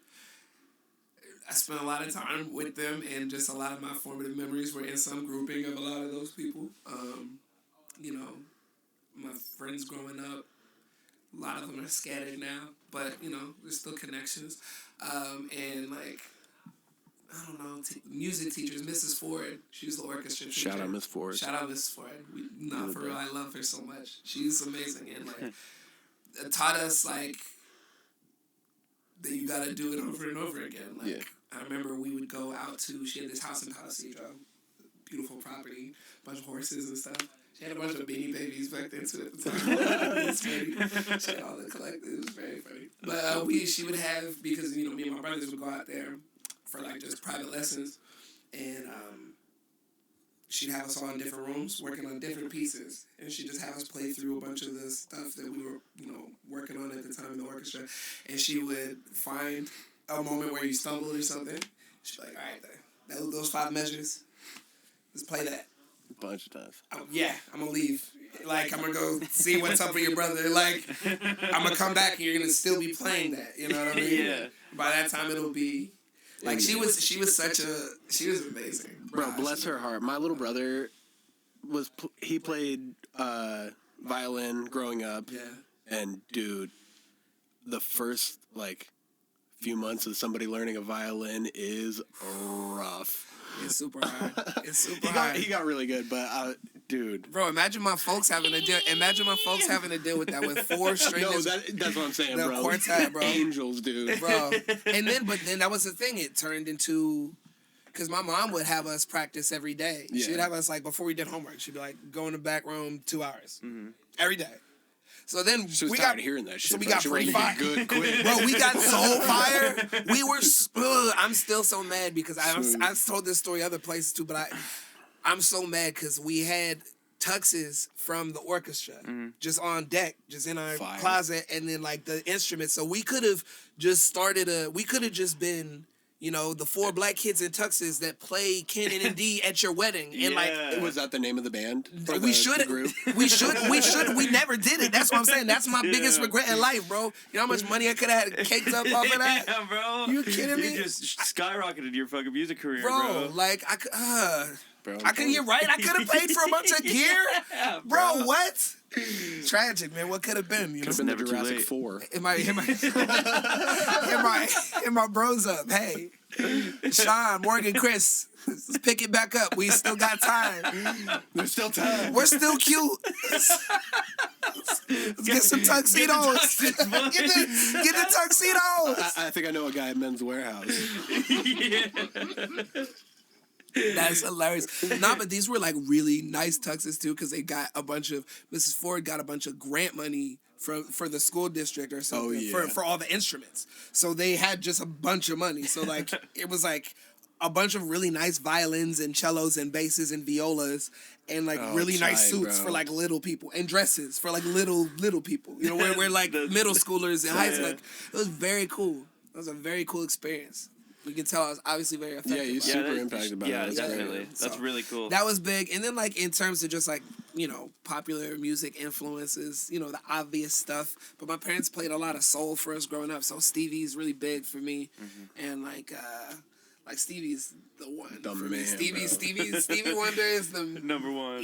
I spent a lot of time with them, and just a lot of my formative memories were in some grouping of a lot of those people. You know, my friends growing up, a lot of them are scattered now, but, you know, there's still connections. And, like, I don't know, music teachers, Mrs. Ford, she's the orchestra teacher. Shout out Miss Ford. Shout out Miss Ford. For real, I love her so much. She's amazing. And, like, taught us, like, that you gotta do it over and over again. Like, yeah. I remember we would go out to, she had this house in Colorado, beautiful property, bunch of horses and stuff. She had a bunch of Beanie Babies back then too at the time. It was funny. She had all the collected. It was very funny. But she would have, because, you know, me and my brothers would go out there for, like, just private lessons, and she'd have us all in different rooms working on different pieces, and she'd just have us play through a bunch of the stuff that we were, you know, working on at the time in the orchestra, and she would find a moment where you stumbled or something. She'd be like, all right, those 5 measures, let's play that. A bunch of times. I'm gonna leave. Like, I'm gonna go see what's up with your brother. Like, I'm gonna come back and you're gonna still be playing that. You know what I mean? Yeah. By that time, it'll be like she was amazing. Bro, bless her heart. My little brother he played violin growing up. Yeah. And dude, the first like few months of somebody learning a violin is rough. It's super hard. It's super hard. He got really good, but dude, bro, imagine my folks having to deal. Imagine my folks having to deal with that with 4 strings. No, that's what I'm saying, bro. Quartet, bro. Angels, dude, bro. But then that was the thing. It turned into, because my mom would have us practice every day. Yeah. She would have us, like, before we did homework, she'd be like, go in the back room 2 hours every day. So then we got hearing that shit. So we got pretty fire. Good, quick. Bro, we got so fire. We were. I'm still so mad because I've told this story other places too, but I'm so mad because we had tuxes from the orchestra just on deck, just in our closet, and then, like, the instruments. So we could have just we could have just been, you know, the 4 black kids in tuxes that play Canon and D at your wedding. And like, was that the name of the band? We should. We never did it. That's what I'm saying. That's my biggest regret in life, bro. You know how much money I could have had caked up off of that? Yeah, bro. You kidding me? You just skyrocketed your fucking music career, bro. Like, I could. You're right. I could have paid for a bunch of gear, bro. What? Tragic, man. What could have been? You know, could have been the Jurassic 4. Hit my bros up. Hey, Sean, Morgan, Chris, let's pick it back up. We still got time. There's still time. We're still cute. Let's get some tuxedos. Get the tuxedos. I think I know a guy at Men's Warehouse. Yeah. That's hilarious. But these were, like, really nice tuxes too, because they got a bunch of, Mrs. Ford got a bunch of grant money for the school district or something for all the instruments. So they had just a bunch of money. So, like, it was like a bunch of really nice violins and cellos and basses and violas and, like, really nice suits for, like, little people and dresses for, like, little people. You know, we're like middle schoolers in high school. Like, it was very cool. It was a very cool experience. You can tell I was obviously very affected. Yeah, you're super impacted by it. Yeah, definitely. That's really cool. That was big. And then, like, in terms of just, like, you know, popular music influences, you know, the obvious stuff. But my parents played a lot of soul for us growing up, so Stevie's really big for me. And, like Stevie's the one. Stevie Wonder is the number one.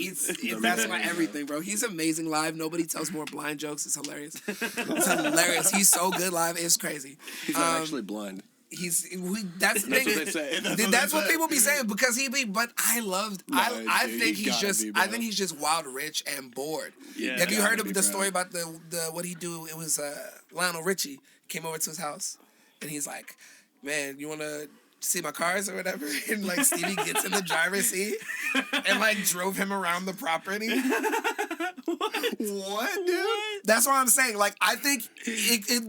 That's my everything, bro. He's amazing live. Nobody tells more blind jokes. It's hilarious. It's hilarious. He's so good live. It's crazy. He's not actually blind. That's the thing. What they say. That's what people be saying because but I think he's just wild rich and bored. Yeah. Have you heard of the story about the what he do? It was Lionel Richie came over to his house and he's like, man, you want to see my cars or whatever? And, like, Stevie gets in the driver's seat and, like, drove him around the property. What, dude? That's what I'm saying. Like, I think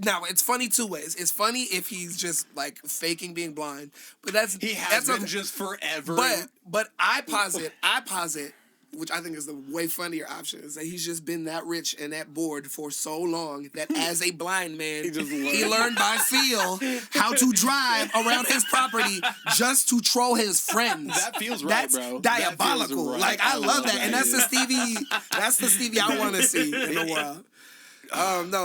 now it's funny 2 ways. It's funny if he's just, like, faking being blind, but that's been just forever. But I posit which I think is the way funnier option, is that he's just been that rich and that bored for so long that as a blind man, he learned by feel how to drive around his property just to troll his friends. That feels right, bro. That's diabolical. Right. Like, I love that. And that's the Stevie I want to see in the world.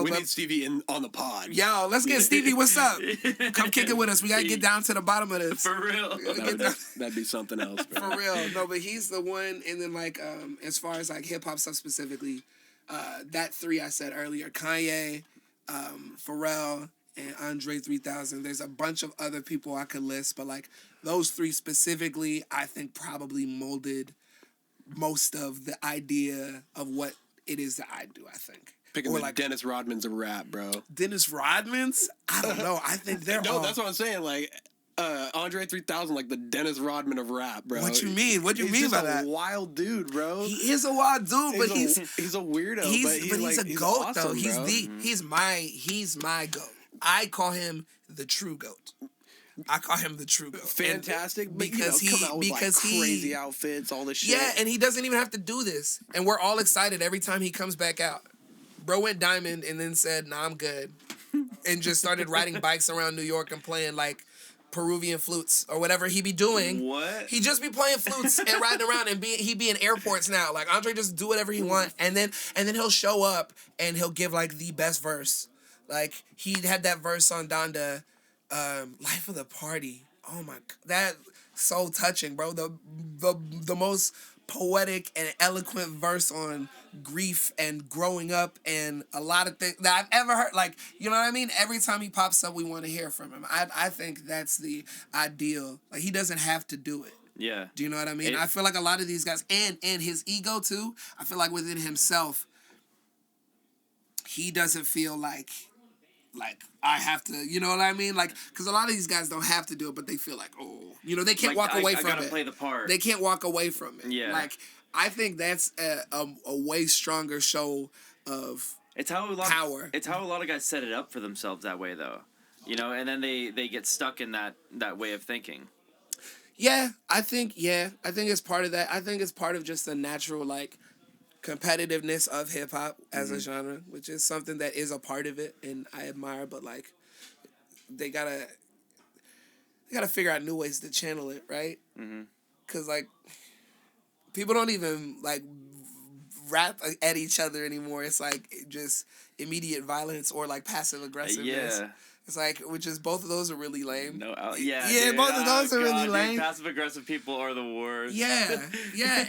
We need Stevie on the pod. Yo, let's get Stevie. What's up? Come kick it with us. We gotta get down to the bottom of this. For real. That'd be something else, bro. For real. No, but he's the one. And then like, as far as like hip hop stuff specifically, that 3 I said earlier: Kanye, Pharrell, and Andre 3000. There's a bunch of other people I could list, but like those 3 specifically, I think probably molded most of the idea of what it is that I do. I think. Picking like Dennis Rodman's a rap, bro. Dennis Rodman's? I don't know. I think they're no, that's what I'm saying. Like, Andre 3000, like the Dennis Rodman of rap, bro. What you mean? What do you mean by that? He's a wild dude, bro. He is a wild dude, but he's a weirdo. But he's a goat, awesome, though. Bro. He's my goat. I call him the true goat. Fantastic, and because he come out with crazy outfits, all this shit. Yeah, and he doesn't even have to do this, and we're all excited every time he comes back out. Bro went diamond and then said, "Nah, I'm good," and just started riding bikes around New York and playing like Peruvian flutes or whatever he be doing. What? He just be playing flutes and riding around and he be in airports now. Like Andre just do whatever he want, and then he'll show up and he'll give like the best verse. Like he had that verse on Donda, "Life of the Party." Oh my, that so touching, bro. The most poetic and eloquent verse on grief and growing up and a lot of things that I've ever heard. Like, you know what I mean? Every time he pops up, we want to hear from him. I think that's the ideal. Like, he doesn't have to do it. Yeah. Do you know what I mean? I feel like a lot of these guys, and his ego too, I feel like within himself, he doesn't feel like I have to, you know what I mean? Like, because a lot of these guys don't have to do it, but they feel like, oh, you know, they can't walk away from it. I gotta play the part. They can't walk away from it. Yeah. Like, I think that's a way stronger show of power. It's how a lot of guys set it up for themselves that way, though. You know, and then they get stuck in that way of thinking. Yeah, I think it's part of that. I think it's part of just the natural, like, competitiveness of hip hop as a genre, which is something that is a part of it, and I admire. But like, they gotta figure out new ways to channel it, right? Because like, people don't even like rap at each other anymore. It's like just immediate violence or like passive aggressiveness. Yeah. It's like, which is both of those are really lame. Both of those are really lame. Passive aggressive people are the worst. Yeah,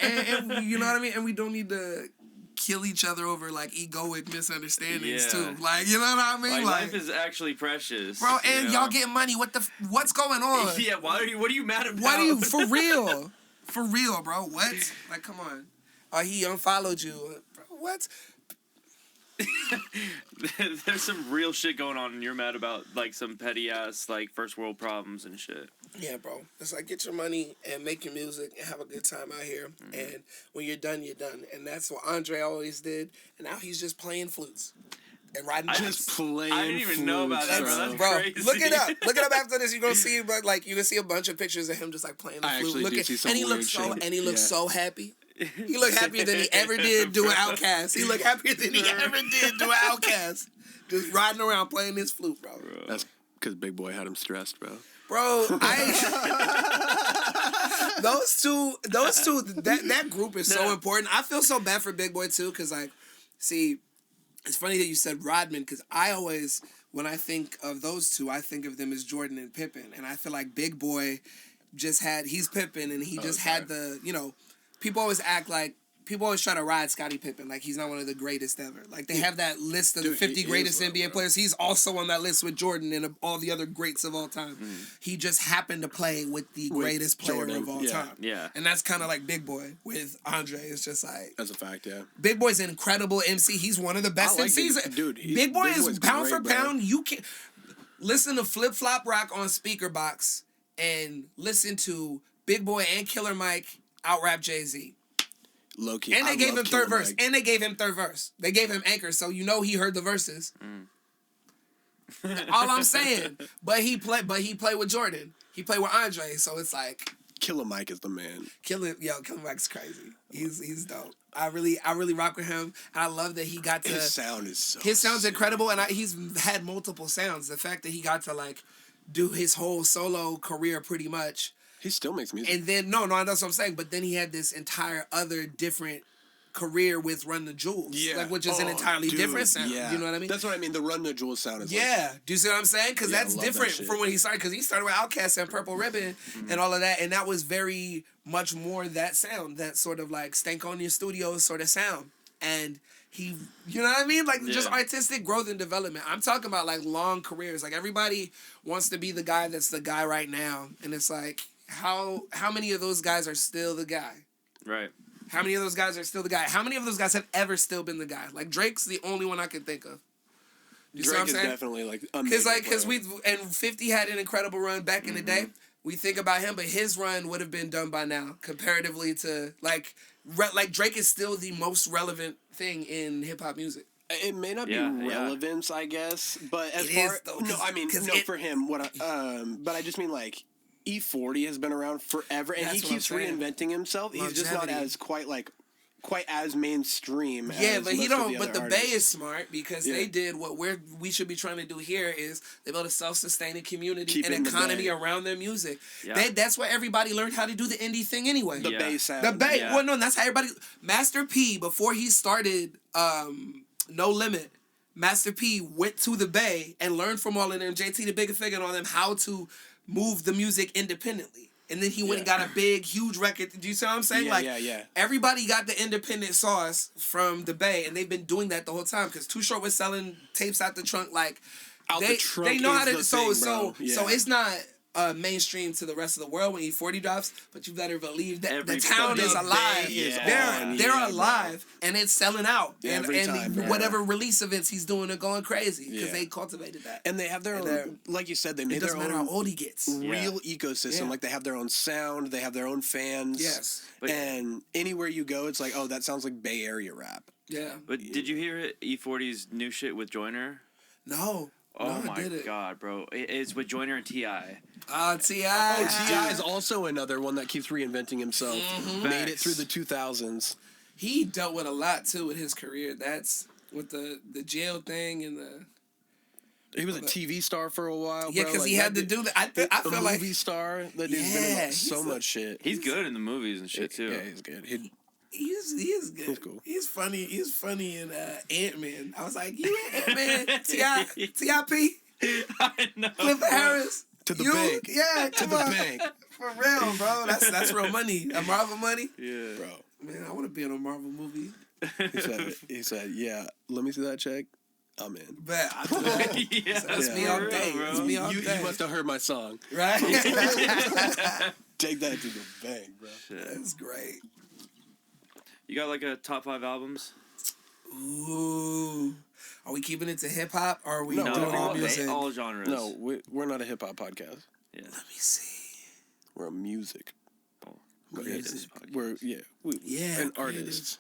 and you know what I mean. And we don't need to kill each other over like egoic misunderstandings too. Like, you know what I mean? Like life is actually precious, bro. And y'all getting money. What's going on? Yeah. What are you mad about? What are you for real? For real, bro. What? Like, come on. He unfollowed you. Bro, what? There's some real shit going on, and you're mad about like some petty ass like first world problems and shit. Yeah, bro. It's like, get your money and make your music and have a good time out here. And when you're done, you're done. And that's what Andre always did. And now he's just playing flutes and riding bikes. Just playing. I didn't even know about that, bro. That's crazy. Look it up. Look it up after this. You're gonna see, but like you can see a bunch of pictures of him just like playing the flute. And he looks so happy. He looked happier than he ever did doing Outkast. He looked happier than he ever did doing Outkast. Just riding around playing his flute, bro. That's because Big Boy had him stressed, bro. Bro, those two, that group is so important. I feel so bad for Big Boy too, because like, see, it's funny that you said Rodman, because I always, when I think of those two, I think of them as Jordan and Pippen, and I feel like Big Boy he's Pippen, and he had the, you know. People always try to ride Scottie Pippen like he's not one of the greatest ever. Like, they have that list of the 50 greatest NBA players. He's also on that list with Jordan and all the other greats of all time. He just happened to play with the greatest player of all time. Yeah. And that's kind of like Big Boy with Andre. It's just like... That's a fact, yeah. Big Boy's an incredible MC. He's one of the best MCs. Big Boy is pound for pound. You can listen to Flip Flop Rock on Speakerbox and listen to Big Boy and Killer Mike out-rap Jay-Z. Low-key. And they gave him third verse. And they gave him third verse. They gave him anchor, so you know he heard the verses. All I'm saying. But he played with Jordan. He played with Andre, so it's like... Killer Mike is the man. Killer Mike's crazy. He's dope. I really rock with him. And I love that he got to. His sound is so. His sound's incredible, and he's had multiple sounds. The fact that he got to like do his whole solo career pretty much. He still makes music. And then no, that's what I'm saying. But then he had this entire other different career with Run the Jewels, which is an entirely different sound. Yeah. You know what I mean? That's what I mean. The Run the Jewels sound is do you see what I'm saying? Because that's different from when he started. Because he started with Outkast and Purple Ribbon and all of that, and that was very much more that sound, that sort of like Stankonia Studios sort of sound. And he, you know what I mean? Like just artistic growth and development. I'm talking about like long careers. Like everybody wants to be the guy that's the guy right now, and it's like how many of those guys are still the guy? Right. How many of those guys are still the guy? How many of those guys have ever still been the guy? Like Drake's the only one I can think of. You Drake is definitely like because 50 had an incredible run back in the day. We think about him, but his run would have been done by now comparatively to like Drake is still the most relevant thing in hip hop music. It may not be relevance, I guess, but as far for him, but I just mean like. E40 has been around forever, and he keeps reinventing himself. He's just not as quite as mainstream. Yeah, but he don't. But the Bay is smart because they did what we should be trying to do here is they built a self-sustaining community and economy around their music. Yeah. That's where everybody learned how to do the indie thing anyway. The Bay sound. The Bay. Yeah. Well, no, that's how everybody. Master P before he started No Limit. Master P went to the Bay and learned from all of them, JT the Bigger Figure and all them, how to move the music independently. And then he went and got a big, huge record. Do you see what I'm saying? Yeah. Everybody got the independent sauce from the Bay, and they've been doing that the whole time. Because Too Short was selling tapes out the trunk. Like, they know how to. So it's not mainstream to the rest of the world when E40 drops, but you better believe that the town is alive. They're alive, and it's selling out. And whatever release events he's doing are going crazy because they cultivated that. And they have their own, like you said, they made their own. It doesn't matter how old he gets. Real ecosystem. Yeah. Like they have their own sound, they have their own fans. Yes. And anywhere you go, it's like, oh, that sounds like Bay Area rap. Yeah. But did you hear E40's new shit with Joyner? No. Oh my god, bro! It's with Joyner and T.I. T.I. Oh, T.I. is also another one that keeps reinventing himself. Made it through the 2000s. He dealt with a lot too with his career. That's with the jail thing and the. He was a TV star for a while. Yeah, because he had to do that. I feel like movie star. That dude's been in so much shit. He's good in the movies and shit too. Yeah, he's good. He is good. He's cool. He's funny in Ant-Man. I was like, you Ant-Man, T.I.P. I know. Cliff Harris. To the bank. Yeah, to the bank. For real, bro. That's real money. A Marvel money. Yeah. Bro. Man, I want to be in a Marvel movie. He said, yeah, let me see that check. I'm in. Bet. That's me all day. It's me all day. You must have heard my song. Right? Take that to the bank, bro. Shit. That's great. You got like a top 5 albums? Ooh. Are we keeping it to hip hop or are we doing all music? All genres. No, we're not a hip hop podcast. Yeah. Let me see. We're a music. Creative. We're and artists.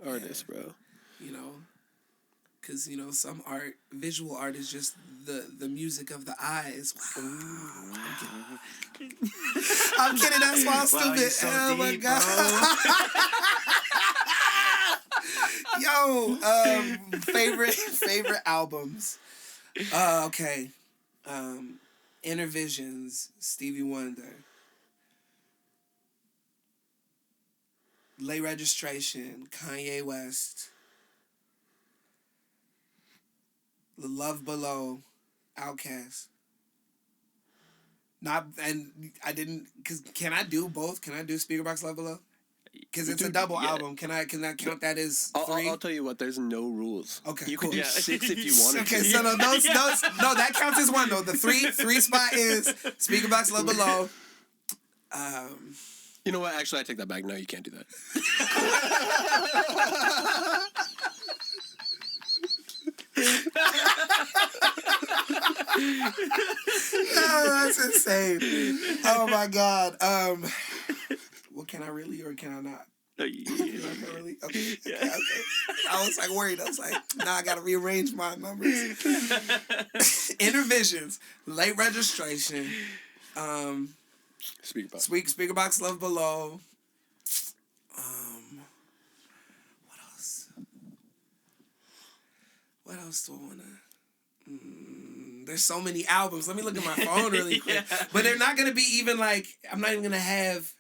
Artists, bro. You know, because some visual art is just the music of the eyes. Wow. I'm kidding. That's why I'm stupid. So oh deep, my god. Yo, favorite albums. Okay. Inner Visions, Stevie Wonder. Late Registration, Kanye West. The Love Below, Outkast. Can I do both? Can I do Speakerboxx Love Below? Because it's a double album. Can I count that as 3? I'll tell you what. There's no rules. Okay, you cool. can do 6 if you want. Okay, so no, that counts as 1 though. The three spot is Speakerboxx Love Below. You know what? Actually, I take that back. No, you can't do that. No, that's insane. Oh my god. Well, can I really or can I not? Really? Okay. I was like worried. I was like, I gotta rearrange my numbers. Inner Visions, Late Registration. Speaker Box Love Below. What else? What else do I wanna? There's so many albums. Let me look at my phone really quick. But they're not gonna be even like. I'm not even gonna have.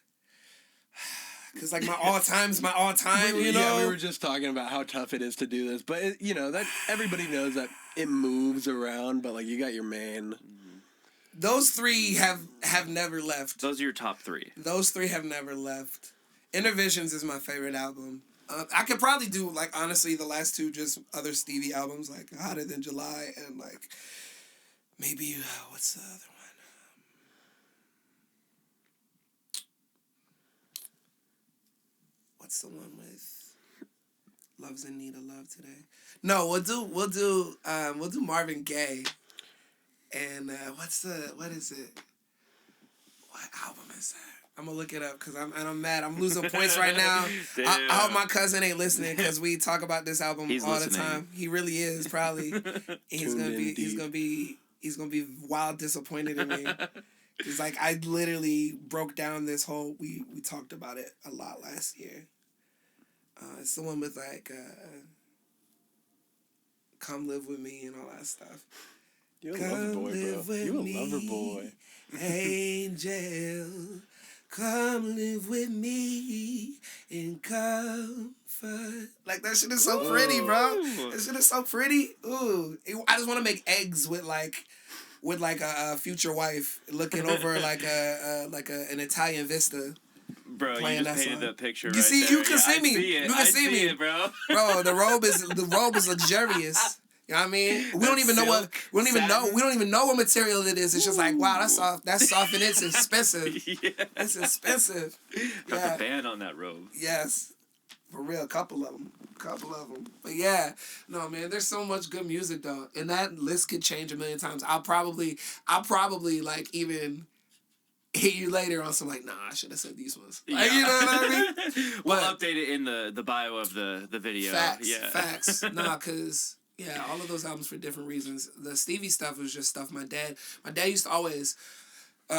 Cause like my all time's my all time, you know. Yeah, we were just talking about how tough it is to do this, but that everybody knows that it moves around. But like you got your main. Those three have never left. Those are your top three. Those three have never left. Inner Visions is my favorite album. I could probably do like honestly the last two just other Stevie albums like Hotter Than July and like maybe what's the other one? What's the one with Love's in Need of Love Today? No, we'll do Marvin Gaye. And what is it? What album is that? I'm gonna look it up because I'm mad. I'm losing points right now. I hope my cousin ain't listening because we talk about this album all the time. He really is probably. He's gonna be wild disappointed in me. It's like I literally broke down this whole. We talked about it a lot last year. It's the one with like Come Live With Me and all that stuff. You're a lover boy, bro. You a lover boy. Angel, come live with me in comfort. Like that shit is so pretty, bro. That shit is so pretty. Ooh, I just want to make eggs with a future wife looking over like an Italian vista. Bro, you just painted the picture. You see, you can see me. You can see me, bro. Bro, the robe is luxurious. You know what I mean? We don't even know what material it is. It's just like, wow, that's soft and it's expensive. Yeah. It's expensive. Got the band on that robe. Yes. For real, a couple of them. But yeah, no man, there's so much good music though. And that list could change a million times. I'll probably like even hit you later on some like, nah, I should have said these ones. Like, you know what I mean? We'll update it in the bio of the video. Facts. Nah, cause yeah, all of those albums for different reasons. The Stevie stuff was just stuff my dad used to always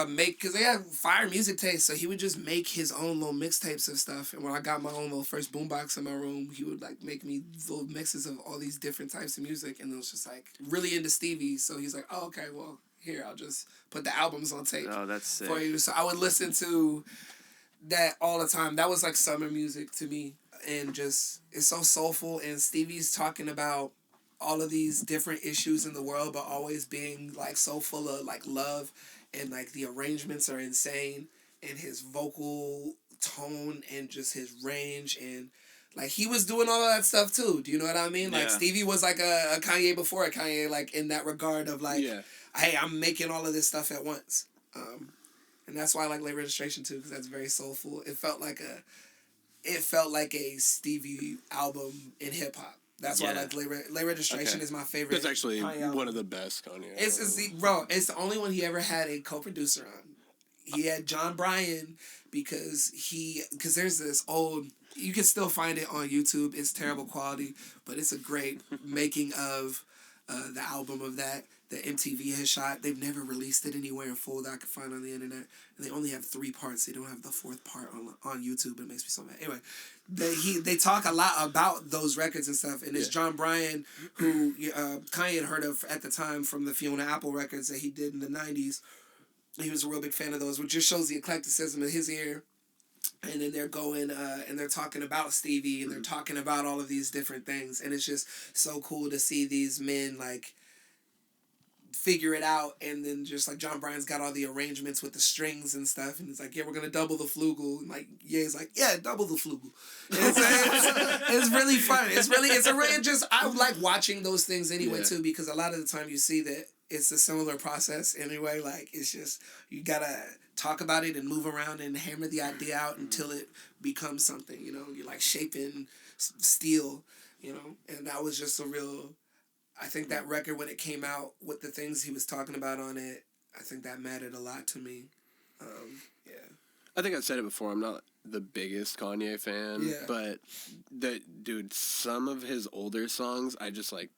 make, because they had fire music taste, so he would just make his own little mixtapes of stuff. And when I got my own little first boombox in my room, he would like make me little mixes of all these different types of music, and it was just like really into Stevie. So he's like, oh, okay, well, here, I'll just put the albums on tape. Oh, that's sick. For you. So I would listen to that all the time. That was like summer music to me, and just it's so soulful. And Stevie's talking about all of these different issues in the world, but always being like so full of like love, and like the arrangements are insane, and his vocal tone and just his range, and like he was doing all of that stuff too. Do you know what I mean? Like Stevie was like a Kanye before a Kanye, like in that regard of like, hey, I'm making all of this stuff at once. And that's why I like Late Registration too, because that's very soulful. It felt like a Stevie album in hip hop. That's why I like Late Registration is my favorite. It's actually one of the best Kanye. It's the only one he ever had a co-producer on. He had John Bryan because there's this old, you can still find it on YouTube. It's terrible quality, but it's a great making of the album of that MTV has shot. They've never released it anywhere in full that I could find on the internet. And they only have 3 parts. They don't have the 4th part on YouTube. It makes me so mad. Anyway, they talk a lot about those records and stuff. And it's John Bryan, who Kanye had heard of at the time from the Fiona Apple records that he did in the 90s. He was a real big fan of those, which just shows the eclecticism of his ear. And then they're going and they're talking about Stevie, and they're talking about all of these different things. And it's just so cool to see these men like figure it out. And then just like John Bryan's got all the arrangements with the strings and stuff, and he's like, yeah, we're gonna double the flugel, and like he's like, yeah, double the flugel. It's really fun. I like watching those things anyway too, because a lot of the time you see that it's a similar process anyway. Like it's just, you gotta talk about it and move around and hammer the idea out until it becomes something, you know. You're like shaping steel, you know. And that was just a real, I think that record, when it came out with the things he was talking about on it, I think that mattered a lot to me. I think I've said it before, I'm not the biggest Kanye fan, but some of his older songs, I just like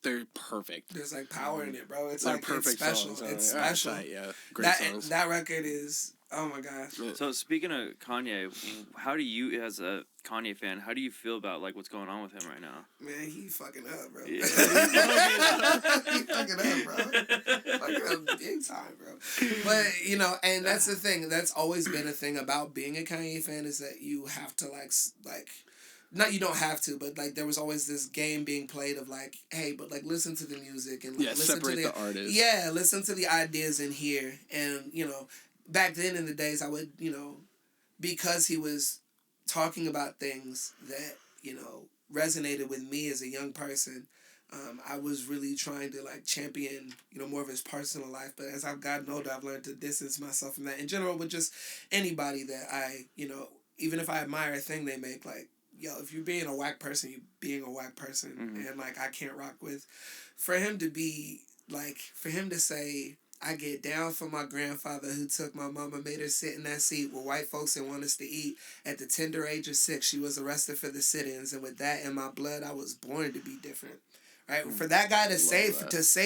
they're perfect. There's like power in it, bro. It's like perfect it's special. songs. It's special. Yeah, great songs. That record is, oh my gosh. So speaking of Kanye, how do you, as a Kanye fan, how do you feel about like what's going on with him right now? Man, he fucking up, bro. Yeah. He fucking up, bro. Fucking up big time, bro. But you know, and that's the thing. That's always been a thing about being a Kanye fan, is that you have to like. Not you don't have to, but like there was always this game being played of like, hey, but like listen to the music and like, listen separate to the artist. Yeah, listen to the ideas in here. And you know, back then in the days, I would, you know, because he was talking about things that, you know, resonated with me as a young person. I was really trying to like champion, you know, more of his personal life. But as I've gotten older, I've learned to distance myself from that in general, with just anybody that I, you know, even if I admire a thing they make, like, yo, if you're being a whack person, you're being a whack person. Mm-hmm. And, like, I can't rock with. For him to be, like, for him to say, I get down for my grandfather who took my mama, made her sit in that seat where white folks didn't want us to eat. At the tender age of 6, she was arrested for the sit-ins. And with that in my blood, I was born to be different. Right? For that guy to say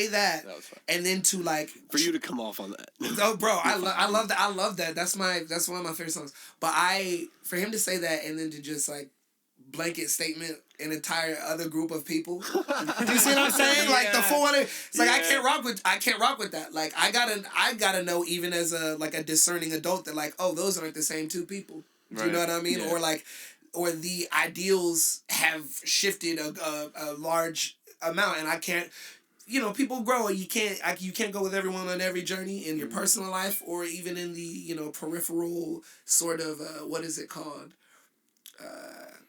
that and then to, like... For you to come off on that. Oh, bro, I love that. I love that. That's one of my favorite songs. But for him to say that and then to just, like, blanket statement an entire other group of people. Do you see what I'm saying? Like the 400. It's like I can't rock with that. Like I gotta know, even as a discerning adult, that like, oh, those aren't the same two people. Do you know what I mean? Yeah. Or the ideals have shifted a large amount, and I can't. You know, people grow, and you can't go with everyone on every journey in your personal life, or even in the, you know, peripheral sort of what is it called?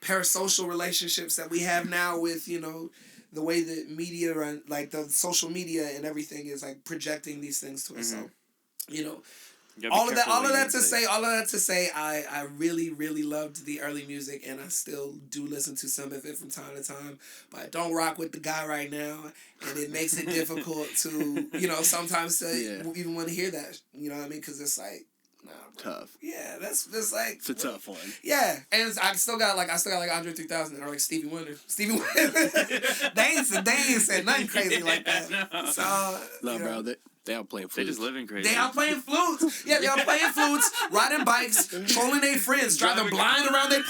Parasocial relationships that we have now with, you know, the way that media run, like the social media and everything is like projecting these things to us. So, you know, all of that to say, I really, really loved the early music, and I still do listen to some of it from time to time, but I don't rock with the guy right now, and it makes it difficult to, you know, sometimes to even want to hear that, you know what I mean? Because it's like, nah, tough. Yeah, that's like... It's a tough one. Yeah, and I still got like Andre 3000 or like Stevie Wonder. they ain't said nothing crazy like that. No. So... No, bro, they out playing flutes. They just living crazy. They out playing flutes. Yeah, they out playing flutes, riding bikes, trolling their friends, driving blind around their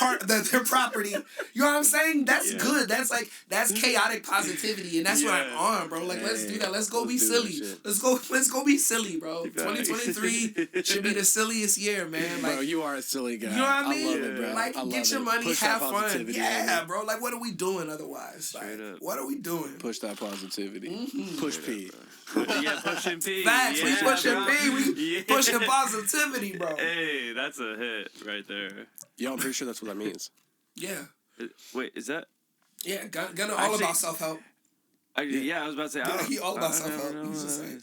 property. You know what I'm saying? That's good. That's chaotic positivity, and that's what I'm on, bro. Like, let's do that. Let's go be silly. Let's go be silly, bro. 2023 should be the silliest year, man. Like, bro, you are a silly guy. You know what I mean? I love it, bro. Like, get your money, have fun. Yeah, bro. Like, what are we doing otherwise? Like, what are we doing? Push that positivity. Mm-hmm. Push P. Yeah, pushing P. Facts, we pushing P. We pushing positivity, bro. Hey, that's a hit right there. Yo, I'm pretty sure that's what that means. Yeah. Wait, is that? Yeah, Gunna all about self-help. Yeah, I was about to say. He all about self-help. He's just like,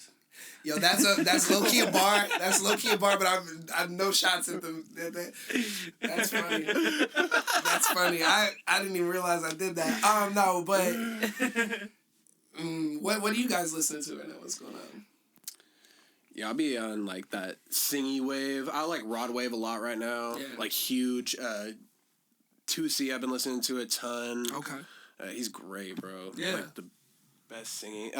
yo, that's low key a bar. That's low key a bar, but I've no shots at them. That's funny. That's funny. I didn't even realize I did that. No, but what do you guys listen to right now? What's going on? Yeah, I'll be on like that singy wave. I like Rod Wave a lot right now. Yeah. Like huge. 2C, I've been listening to a ton. Okay. He's great, bro. Yeah. Like the best singing.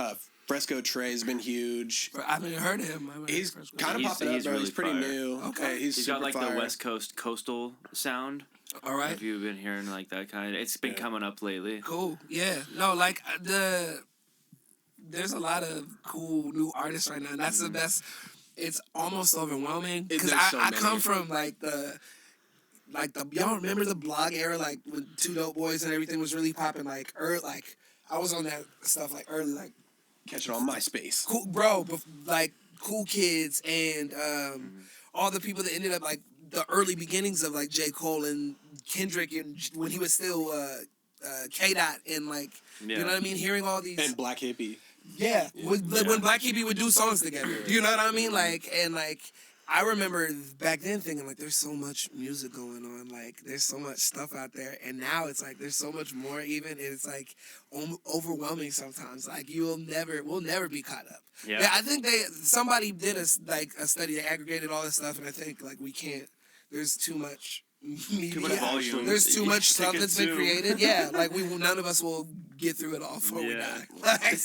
Fresco Trey's been huge. I haven't heard of him. He's kind of popping up, bro. He's pretty new. Okay. He's got like fire. the West Coast coastal sound. All right. If you've been hearing like that kind of, it's been coming up lately. Cool. Yeah. No, like there's a lot of cool new artists right now. And that's the best. It's almost overwhelming because I come from like the y'all remember the blog era, like when Two Dope Boys and everything was really popping, like I was on that stuff like early, like catching on MySpace. Cool, bro, like Cool Kids and all the people that ended up like the early beginnings of like J. Cole and Kendrick, and when he was still K-Dot and like you know what I mean, hearing all these and Black Hippie. Yeah, when Black Hippie would do songs together. You know what I mean? Like, and like, I remember back then thinking, like, there's so much music going on. Like, there's so much stuff out there. And now it's like, there's so much more even. And it's like overwhelming sometimes. Like, we'll never be caught up. Yeah, I think somebody did a study that aggregated all this stuff. And I think, like, we can't, there's too much Too much volume. There's too much stuff that's been created. Yeah, like none of us will get through it all before we die. Like,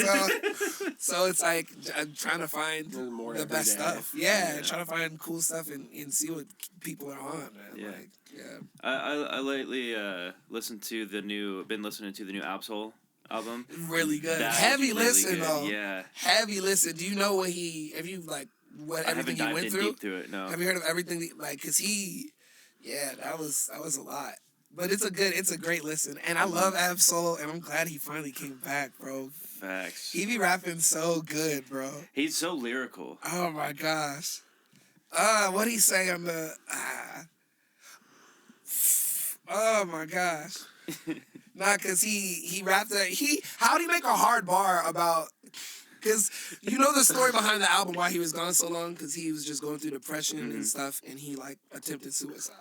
so it's like I'm trying to find the best stuff. Yeah, trying to find cool stuff and see what people are on, man. Yeah. Like, yeah. I lately been listening to the new Absol album. Really good. Heavy listen though. Yeah. Heavy listen. Do you know what everything he went through? Deep through it, no. Have you heard of everything? Cause that was a lot. But it's a great listen. And I love Absol, and I'm glad he finally came back, bro. Facts. He be rapping so good, bro. He's so lyrical. Oh my gosh. What'd he say on the oh my gosh. Nah, cause he rapped how'd he make a hard bar about, cause you know the story behind the album why he was gone so long, cause he was just going through depression and stuff, and he attempted suicide.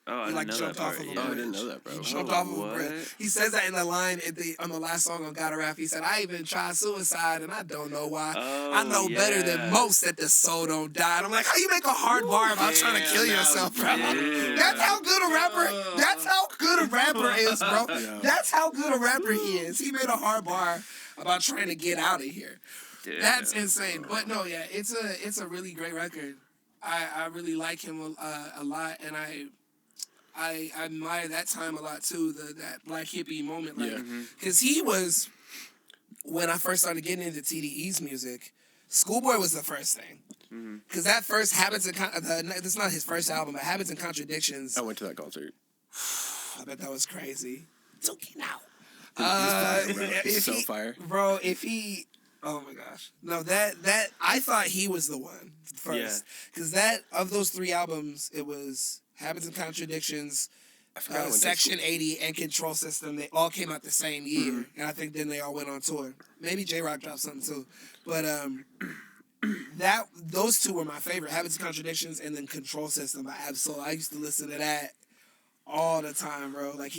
Oh, he jumped off of a bridge. Oh, I didn't know that, bro. He jumped off of a bridge. He says that in the line on the last song on Gotta Rap. He said, "I even tried suicide and I don't know why. I know better than most that the soul don't die." And I'm like, how you make a hard bar about trying to kill yourself, bro? That's how good a rapper. That's how good a rapper is, bro. Yeah. That's how good a rapper he is. He made a hard bar about trying to get out of here. Damn. That's insane. But no, yeah, it's a really great record. I really like him a lot, and I admire that time a lot too, that Black hippie moment, because he was, when I first started getting into TDE's music, Schoolboy was the first thing, because that first Habits and this is not his first album, but Habits and Contradictions. I went to that concert. I bet that was crazy. It's okay now. He's so fire, bro. Oh my gosh, no, that I thought he was the one first, because of those 3 albums, it was Habits and Contradictions, Section 80, and Control System. They all came out the same year, and I think then they all went on tour. Maybe J-Rock dropped something too, but those 2 were my favorite. Habits and Contradictions, and then Control System by Absol. I used to listen to that all the time, bro. Like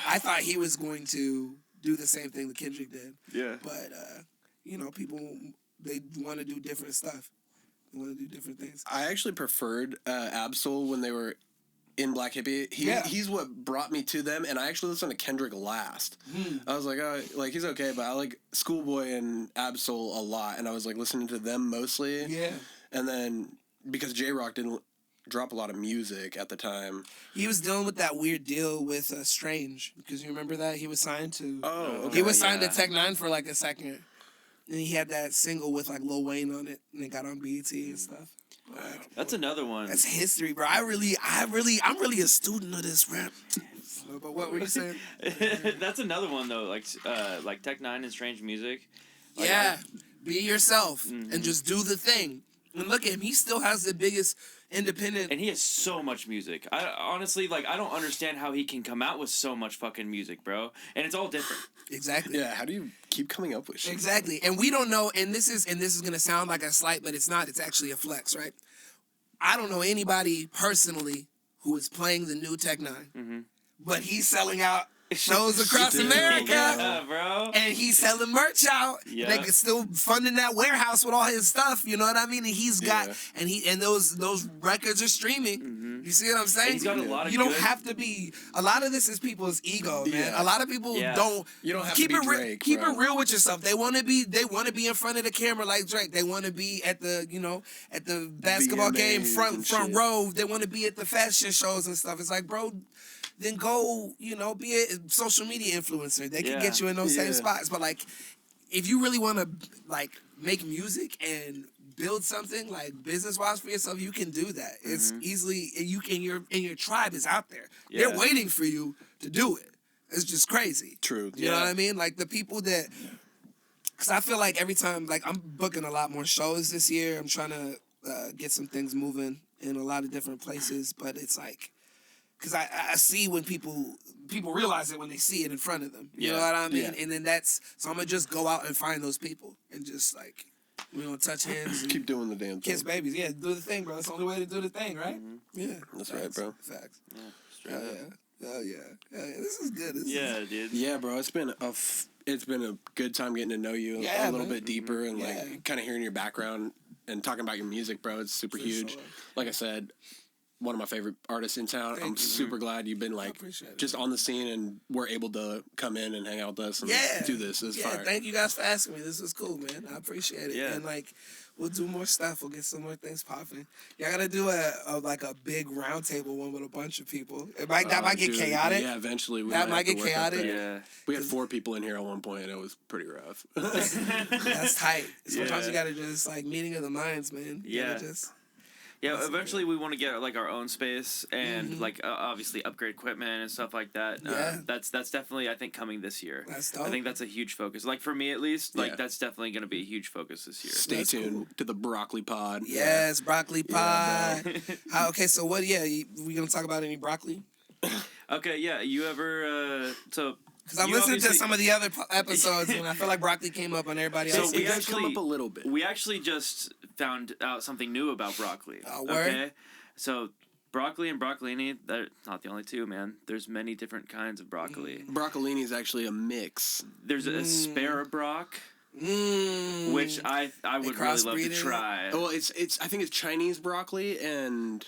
I thought he was going to do the same thing that Kendrick did. Yeah. But people, they want to do different stuff. They want to do different things. I actually preferred Absol when they were in Black Hippie. He's what brought me to them, and I actually listened to Kendrick last. I was like, oh, he's okay, but I like Schoolboy and Absol a lot, and I was listening to them mostly. Yeah. And then because J-Rock didn't drop a lot of music at the time, he was dealing with that weird deal with Strange, because you remember that he was signed to. Oh, okay. He was signed to Tech 9 for a second, and he had that single with Lil Wayne on it, and it got on BET and stuff. That's another one. That's history, bro. I'm really a student of this rap. But what were you saying? That's another one though, like Tech 9 and Strange Music. Be yourself and just do the thing. And look at him; he still has the biggest independent. And he has so much music. I honestly I don't understand how he can come out with so much fucking music, bro. And it's all different. Exactly. Yeah. How do you keep coming up with shit? Exactly. And we don't know. And this is gonna sound like a slight, but it's not. It's actually a flex, right? I don't know anybody personally who is playing the new Tech 9, but he's selling out shows across America, bro. And he's selling merch out. Yeah. They still funding that warehouse with all his stuff. You know what I mean? And he's got and those records are streaming. You see what I'm saying? And he's got a lot of. You don't have to be. A lot of this is people's ego, man. A lot of people don't. You don't have keep to be it Drake, keep it real with yourself. They want to be. They want to be in front of the camera like Drake. They want to be at the at the basketball game front row. They want to be at the fashion shows and stuff. It's like, bro, then go, be a social media influencer. They can get you in those same spots. But if you really want to make music and build something business wise for yourself, you can do that. It's easily your tribe is out there. Yeah. They're waiting for you to do it. It's just crazy. True. You know what I mean? The people that, because I feel like every time I'm booking a lot more shows this year. I'm trying to get some things moving in a lot of different places, but it's because I see when people realize it when they see it in front of them. You know what I mean? Yeah. And then so I'm going to just go out and find those people and just we're going to touch hands. And keep doing the damn thing. Kiss babies. Yeah, do the thing, bro. That's the only way to do the thing, right? Yeah. That's right, bro. Facts. Yeah, straight up. Oh yeah. This is good. Dude. Yeah, bro. It's been a good time getting to know you a little bit deeper and kind of hearing your background and talking about your music, bro. It's super huge. Sure. Like I said, one of my favorite artists in town. I'm super glad you've been like just on the scene and we're able to come in and hang out with us and do this. It's fire. Thank you guys for asking me. This was cool, man. I appreciate it. Yeah. And like, we'll do more stuff. We'll get some more things popping. Y'all gotta do a big round table one with a bunch of people. That might get chaotic. Yeah, eventually that might get chaotic. Yeah, we had 4 people in here at one point, and it was pretty rough. That's tight. Sometimes you gotta just like meeting of the minds, man. Yeah, eventually we want to get like our own space and like obviously upgrade equipment and stuff like that. That's definitely, I think, coming this year. That's dope. I think that's a huge focus. Like for me at least, like that's definitely going to be a huge focus this year. Stay tuned to the Broccoli Pod. Yes, Broccoli Pod. Okay, so what? Yeah, we gonna talk about any broccoli? Okay, yeah. You ever because I'm listening to some of the other episodes and I feel like broccoli came up on everybody else. So we actually come up a little bit. We actually just found out something new about broccoli. Word? Okay, so broccoli and broccolini, they're not the only two, man. There's many different kinds of broccoli. Broccolini is actually a mix. There's a Broc. Which I would really love to try. Well, it's I think it's Chinese broccoli and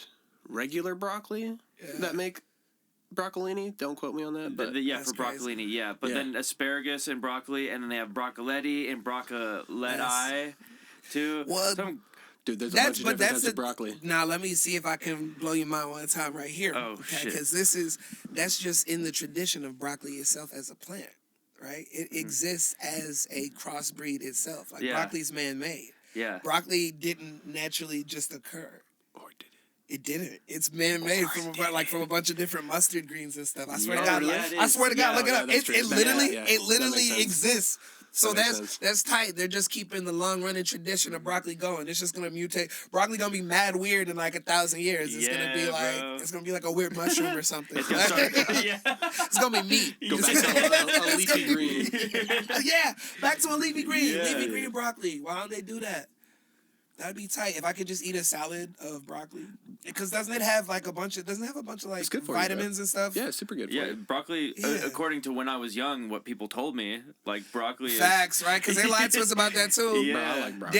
regular broccoli that make broccolini. Don't quote me on that. But for broccolini, yeah. But then asparagus and broccoli, and then they have broccoletti and broccoletti too. Well, dude, there's a bunch of different types of broccoli. Now, let me see if I can blow your mind one time right here. Oh, shit. Because that's just in the tradition of broccoli itself as a plant, right? It exists as a crossbreed itself. Like broccoli's man-made. Yeah. Broccoli didn't naturally just occur. Or did it? It didn't. It's man-made from a bunch of different mustard greens and stuff. I swear to God. I swear to God. Look it up. It literally exists. So that's tight. They're just keeping the long-running tradition of broccoli going. It's just gonna mutate. Broccoli gonna be mad weird in like 1,000 years. It's gonna be like it's gonna be like a weird mushroom or something. It's gonna be meat. Go back to a leafy green. Yeah, back to a leafy green. Leafy green broccoli. Why don't they do that? That'd be tight if I could just eat a salad of broccoli. Because doesn't it have a bunch of like vitamins and stuff? Yeah, it's super good for you. Broccoli, according to when I was young, what people told me, like broccoli Facts, right? Because they lied to us about that too. Yeah. Bro, I like broccoli.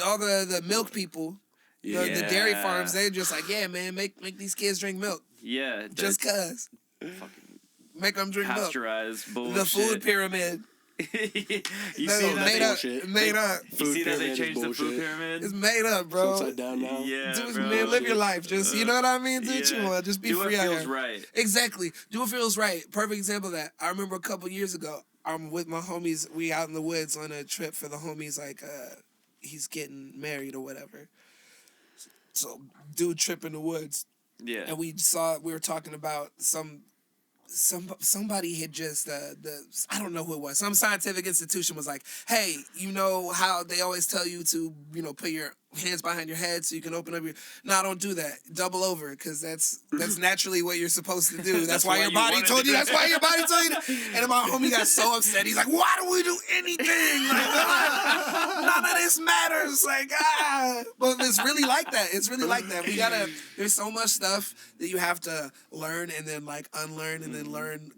All the milk people, the dairy farms, they're just like, yeah, man, make these kids drink milk. Yeah. Just cuz. Make them drink pasteurized milk. Bullshit. The food pyramid. You see that made up. You see that they changed the food pyramid? It's made up, bro. It's upside down now. Yeah, man, live your life. Just you know what I mean? Do what you want. Just be free out here. Do what feels right. Exactly. Do what feels right. Perfect example of that. I remember a couple years ago, I'm with my homies. We out in the woods on a trip for the homies. Like, he's getting married or whatever. So, dude, trip in the woods. Yeah. And we were talking about somebody had just I don't know who it was. Some scientific institution was like, hey, you know how they always tell you to, put your hands behind your head so you can open up your... No, don't do that. Double over, because that's naturally what you're supposed to do. That's why your body told you. That's why your body told you that. And my homie got so upset. He's like, why do we do anything? Like, none of this matters. Like, But it's really like that. It's really like that. There's so much stuff that you have to learn and then like unlearn and then learn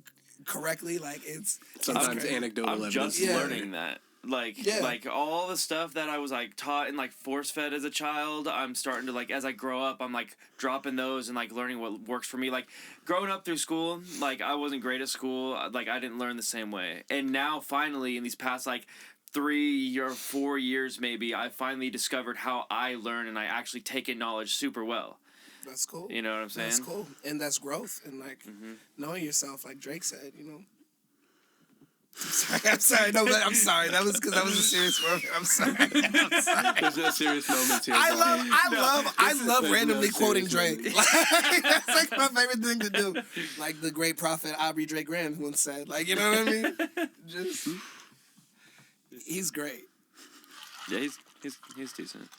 correctly. Like it's sometimes anecdotal evidence. I'm just learning that. Like all the stuff that I was like taught and like force fed as a child, I'm starting to like as I grow up, I'm like dropping those and like learning what works for me. Like growing up through school, like I wasn't great at school, like I didn't learn the same way. And now finally in these past like 3 or 4 years maybe, I finally discovered how I learn and I actually take in knowledge super well. That's cool. You know what I'm saying? That's cool. And that's growth and like knowing yourself, like Drake said, I'm sorry. No, but I'm sorry. That was because that was a serious moment. I'm sorry. There's no serious moments here. I love randomly quoting Drake. That's like my favorite thing to do. Like the great prophet Aubrey Drake Graham once said. Like, you know what I mean? He's great. Yeah, he's decent.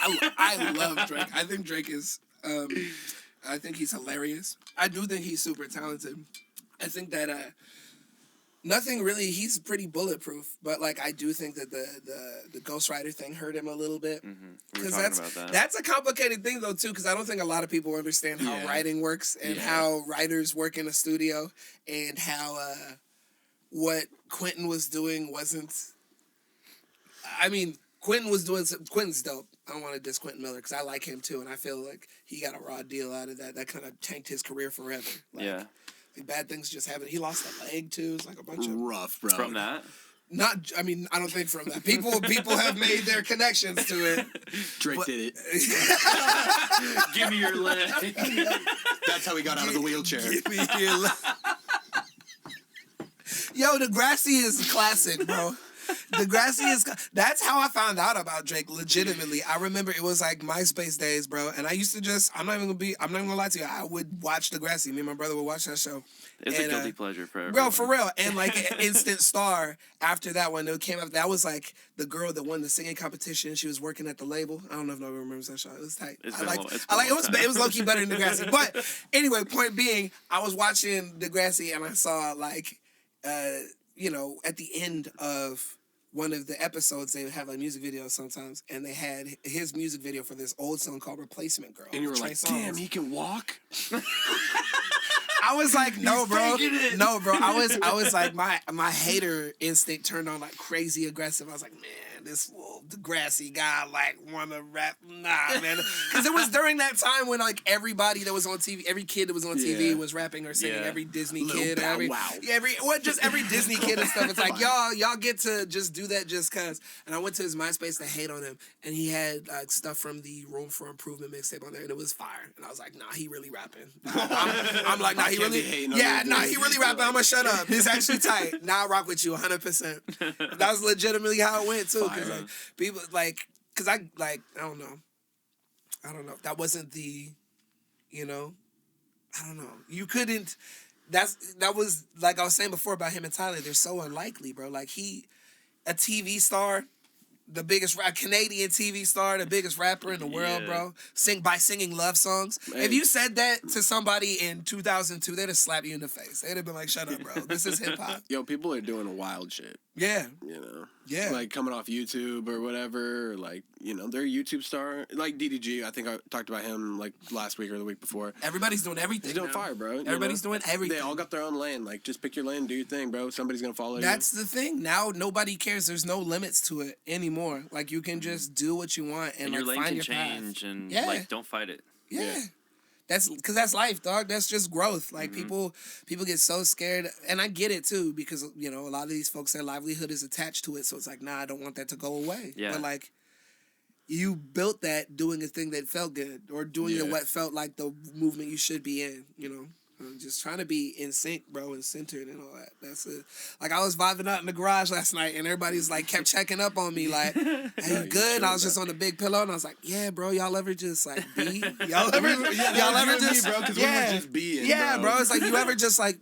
I love Drake. I think Drake is. I think he's hilarious. I do think he's super talented. I think that. Nothing really. He's pretty bulletproof, but like I do think that the ghostwriter thing hurt him a little bit because that's a complicated thing though too. Because I don't think a lot of people understand how writing works and how writers work in a studio and how what Quentin was doing wasn't. I mean, Quentin's dope. I don't want to diss Quentin Miller because I like him too, and I feel like he got a raw deal out of that. That kind of tanked his career forever. Like, bad things just happen. He lost a leg too. It's like a bunch of rough, bro. From that. I don't think from that. People have made their connections to it. Drake did it. Give me your leg. That's how he got out of the wheelchair. Give me your leg. Yo, Degrassi is classic, bro. Degrassi is... That's how I found out about Drake, legitimately. I remember it was like MySpace days, bro. And I used to just... I'm not even gonna lie to you. I would watch Degrassi. Me and my brother would watch that show. It's a guilty pleasure for everyone. Bro, for real. And like an instant star after that when it came up. That was like the girl that won the singing competition. She was working at the label. I don't know if nobody remembers that show. It was tight. It was low-key better than Degrassi. But anyway, point being, I was watching Degrassi and I saw like... at the end of one of the episodes, they would have like music videos sometimes, and they had his music video for this old song called "Replacement Girl." And you were like, "Damn, he can walk." I was like, no, bro. No, bro. I was like, my hater instinct turned on like crazy aggressive. I was like, man, this little Degrassi guy like wanna rap. Nah, man. Because it was during that time when like everybody that was on TV, every kid that was on TV was rapping or singing. Every Disney kid, every Disney kid and stuff. It's like y'all get to just do that just cause. And I went to his MySpace to hate on him, and he had like stuff from the Room for Improvement mixtape on there, and it was fire. And I was like, nah, he really rapping. I'm like, nah, he really rapping. I'm gonna shut up. It's actually tight. Now I rock with you 100%. That was legitimately how it went too. Cause like people I don't know. That wasn't the, I don't know. You couldn't. That was like I was saying before about him and Tyler. They're so unlikely, bro. Like a TV star. The biggest Canadian TV star, the biggest rapper in the world, bro. Singing love songs. Man. If you said that to somebody in 2002, they'd have slapped you in the face. They'd have been like, "Shut up, bro. This is hip hop." Yo, people are doing wild shit. Yeah. Yeah. Like coming off YouTube or whatever, or like, they're a YouTube star. Like DDG, I think I talked about him like last week or the week before. Everybody's doing everything. He's doing fire, bro. Everybody's doing everything. They all got their own lane. Like, just pick your lane, do your thing, bro. Somebody's gonna follow you. That's the thing. Now nobody cares. There's no limits to it anymore. Like you can just do what you want and like, your lane find can your change path. And like don't fight it. Yeah. That's because that's life, dog. That's just growth. Like people get so scared, and I get it too because a lot of these folks, their livelihood is attached to it. So it's like, nah, I don't want that to go away. Yeah. But like, you built that doing a thing that felt good or doing what felt like the movement you should be in. Just trying to be in sync, bro, and centered and all that. That's it. Like I was vibing out in the garage last night, and everybody's like kept checking up on me, like, "Hey, you good?" And I was just on the big pillow, and I was like, "Yeah, bro, y'all ever just like be? Y'all ever just, bro? Because we were just being, bro. It's like you ever just like."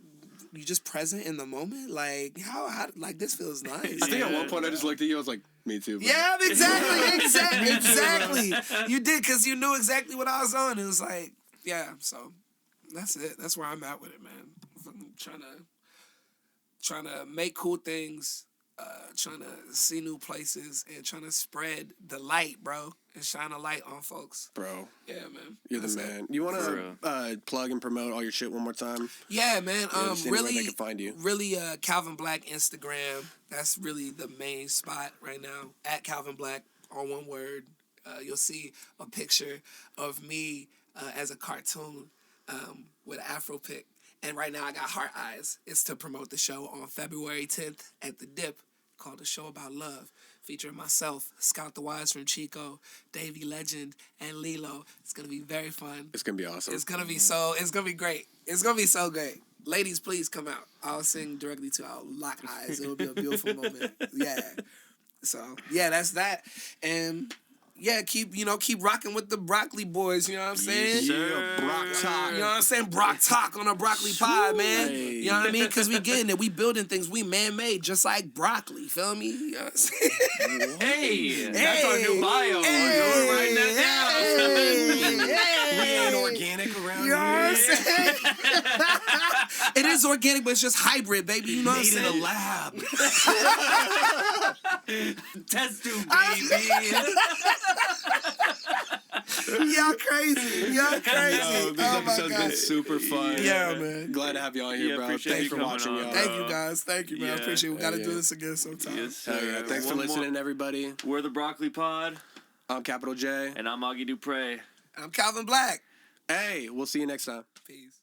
You just present in the moment, like how like this feels nice. I think at one point I just looked at you. I was like, "Me too." Bro. Yeah, exactly. You did because you knew exactly what I was on. It was like, yeah. So that's it. That's where I'm at with it, man. I'm trying to make cool things, trying to see new places, and trying to spread the light, bro, and shine a light on folks. Bro. Yeah, man. You're the man. You want to plug and promote all your shit one more time? Yeah, man. Really, they can find you. Really, Calvin Black Instagram. That's really the main spot right now. At Calvin Black, all one word. You'll see a picture of me as a cartoon with an Afro pick. And right now I got heart eyes. It's to promote the show on February 10th at the Dip called A Show About Love, featuring myself, Scout the Wise from Chico, Davey Legend, and Lilo. It's going to be very fun. It's going to be awesome. It's going to be great. It's going to be so great. Ladies, please come out. I'll sing directly to you. I'll lock eyes. It'll be a beautiful moment. Yeah. So, yeah, that's that. And... yeah, keep rocking with the Broccoli boys, you know what I'm saying? Yeah, Broc Talk. You know what I'm saying? Broc Talk on a broccoli pie, man. You know what I mean? Because we getting it. We building things. We man-made, just like broccoli. Feel me? You know what I'm saying? Hey, that's our new bio. We're writing that down. We ain't organic around here. You know what I'm saying? It is organic, but it's just hybrid, baby. You know what I'm saying? Made in a lab. Test tube, baby. Yo, y'all crazy. Y'all crazy. This episode's been super fun. Yeah, man. Glad to have you on here, bro. Thanks for watching, y'all. Thank you, guys. Thank you, man. I appreciate it. We got to do this again sometime. Yes, Thanks for listening, everybody. We're the Broccoli Pod. I'm Capital J. And I'm Augie Dupre. I'm Calvin Black. Hey, we'll see you next time. Peace.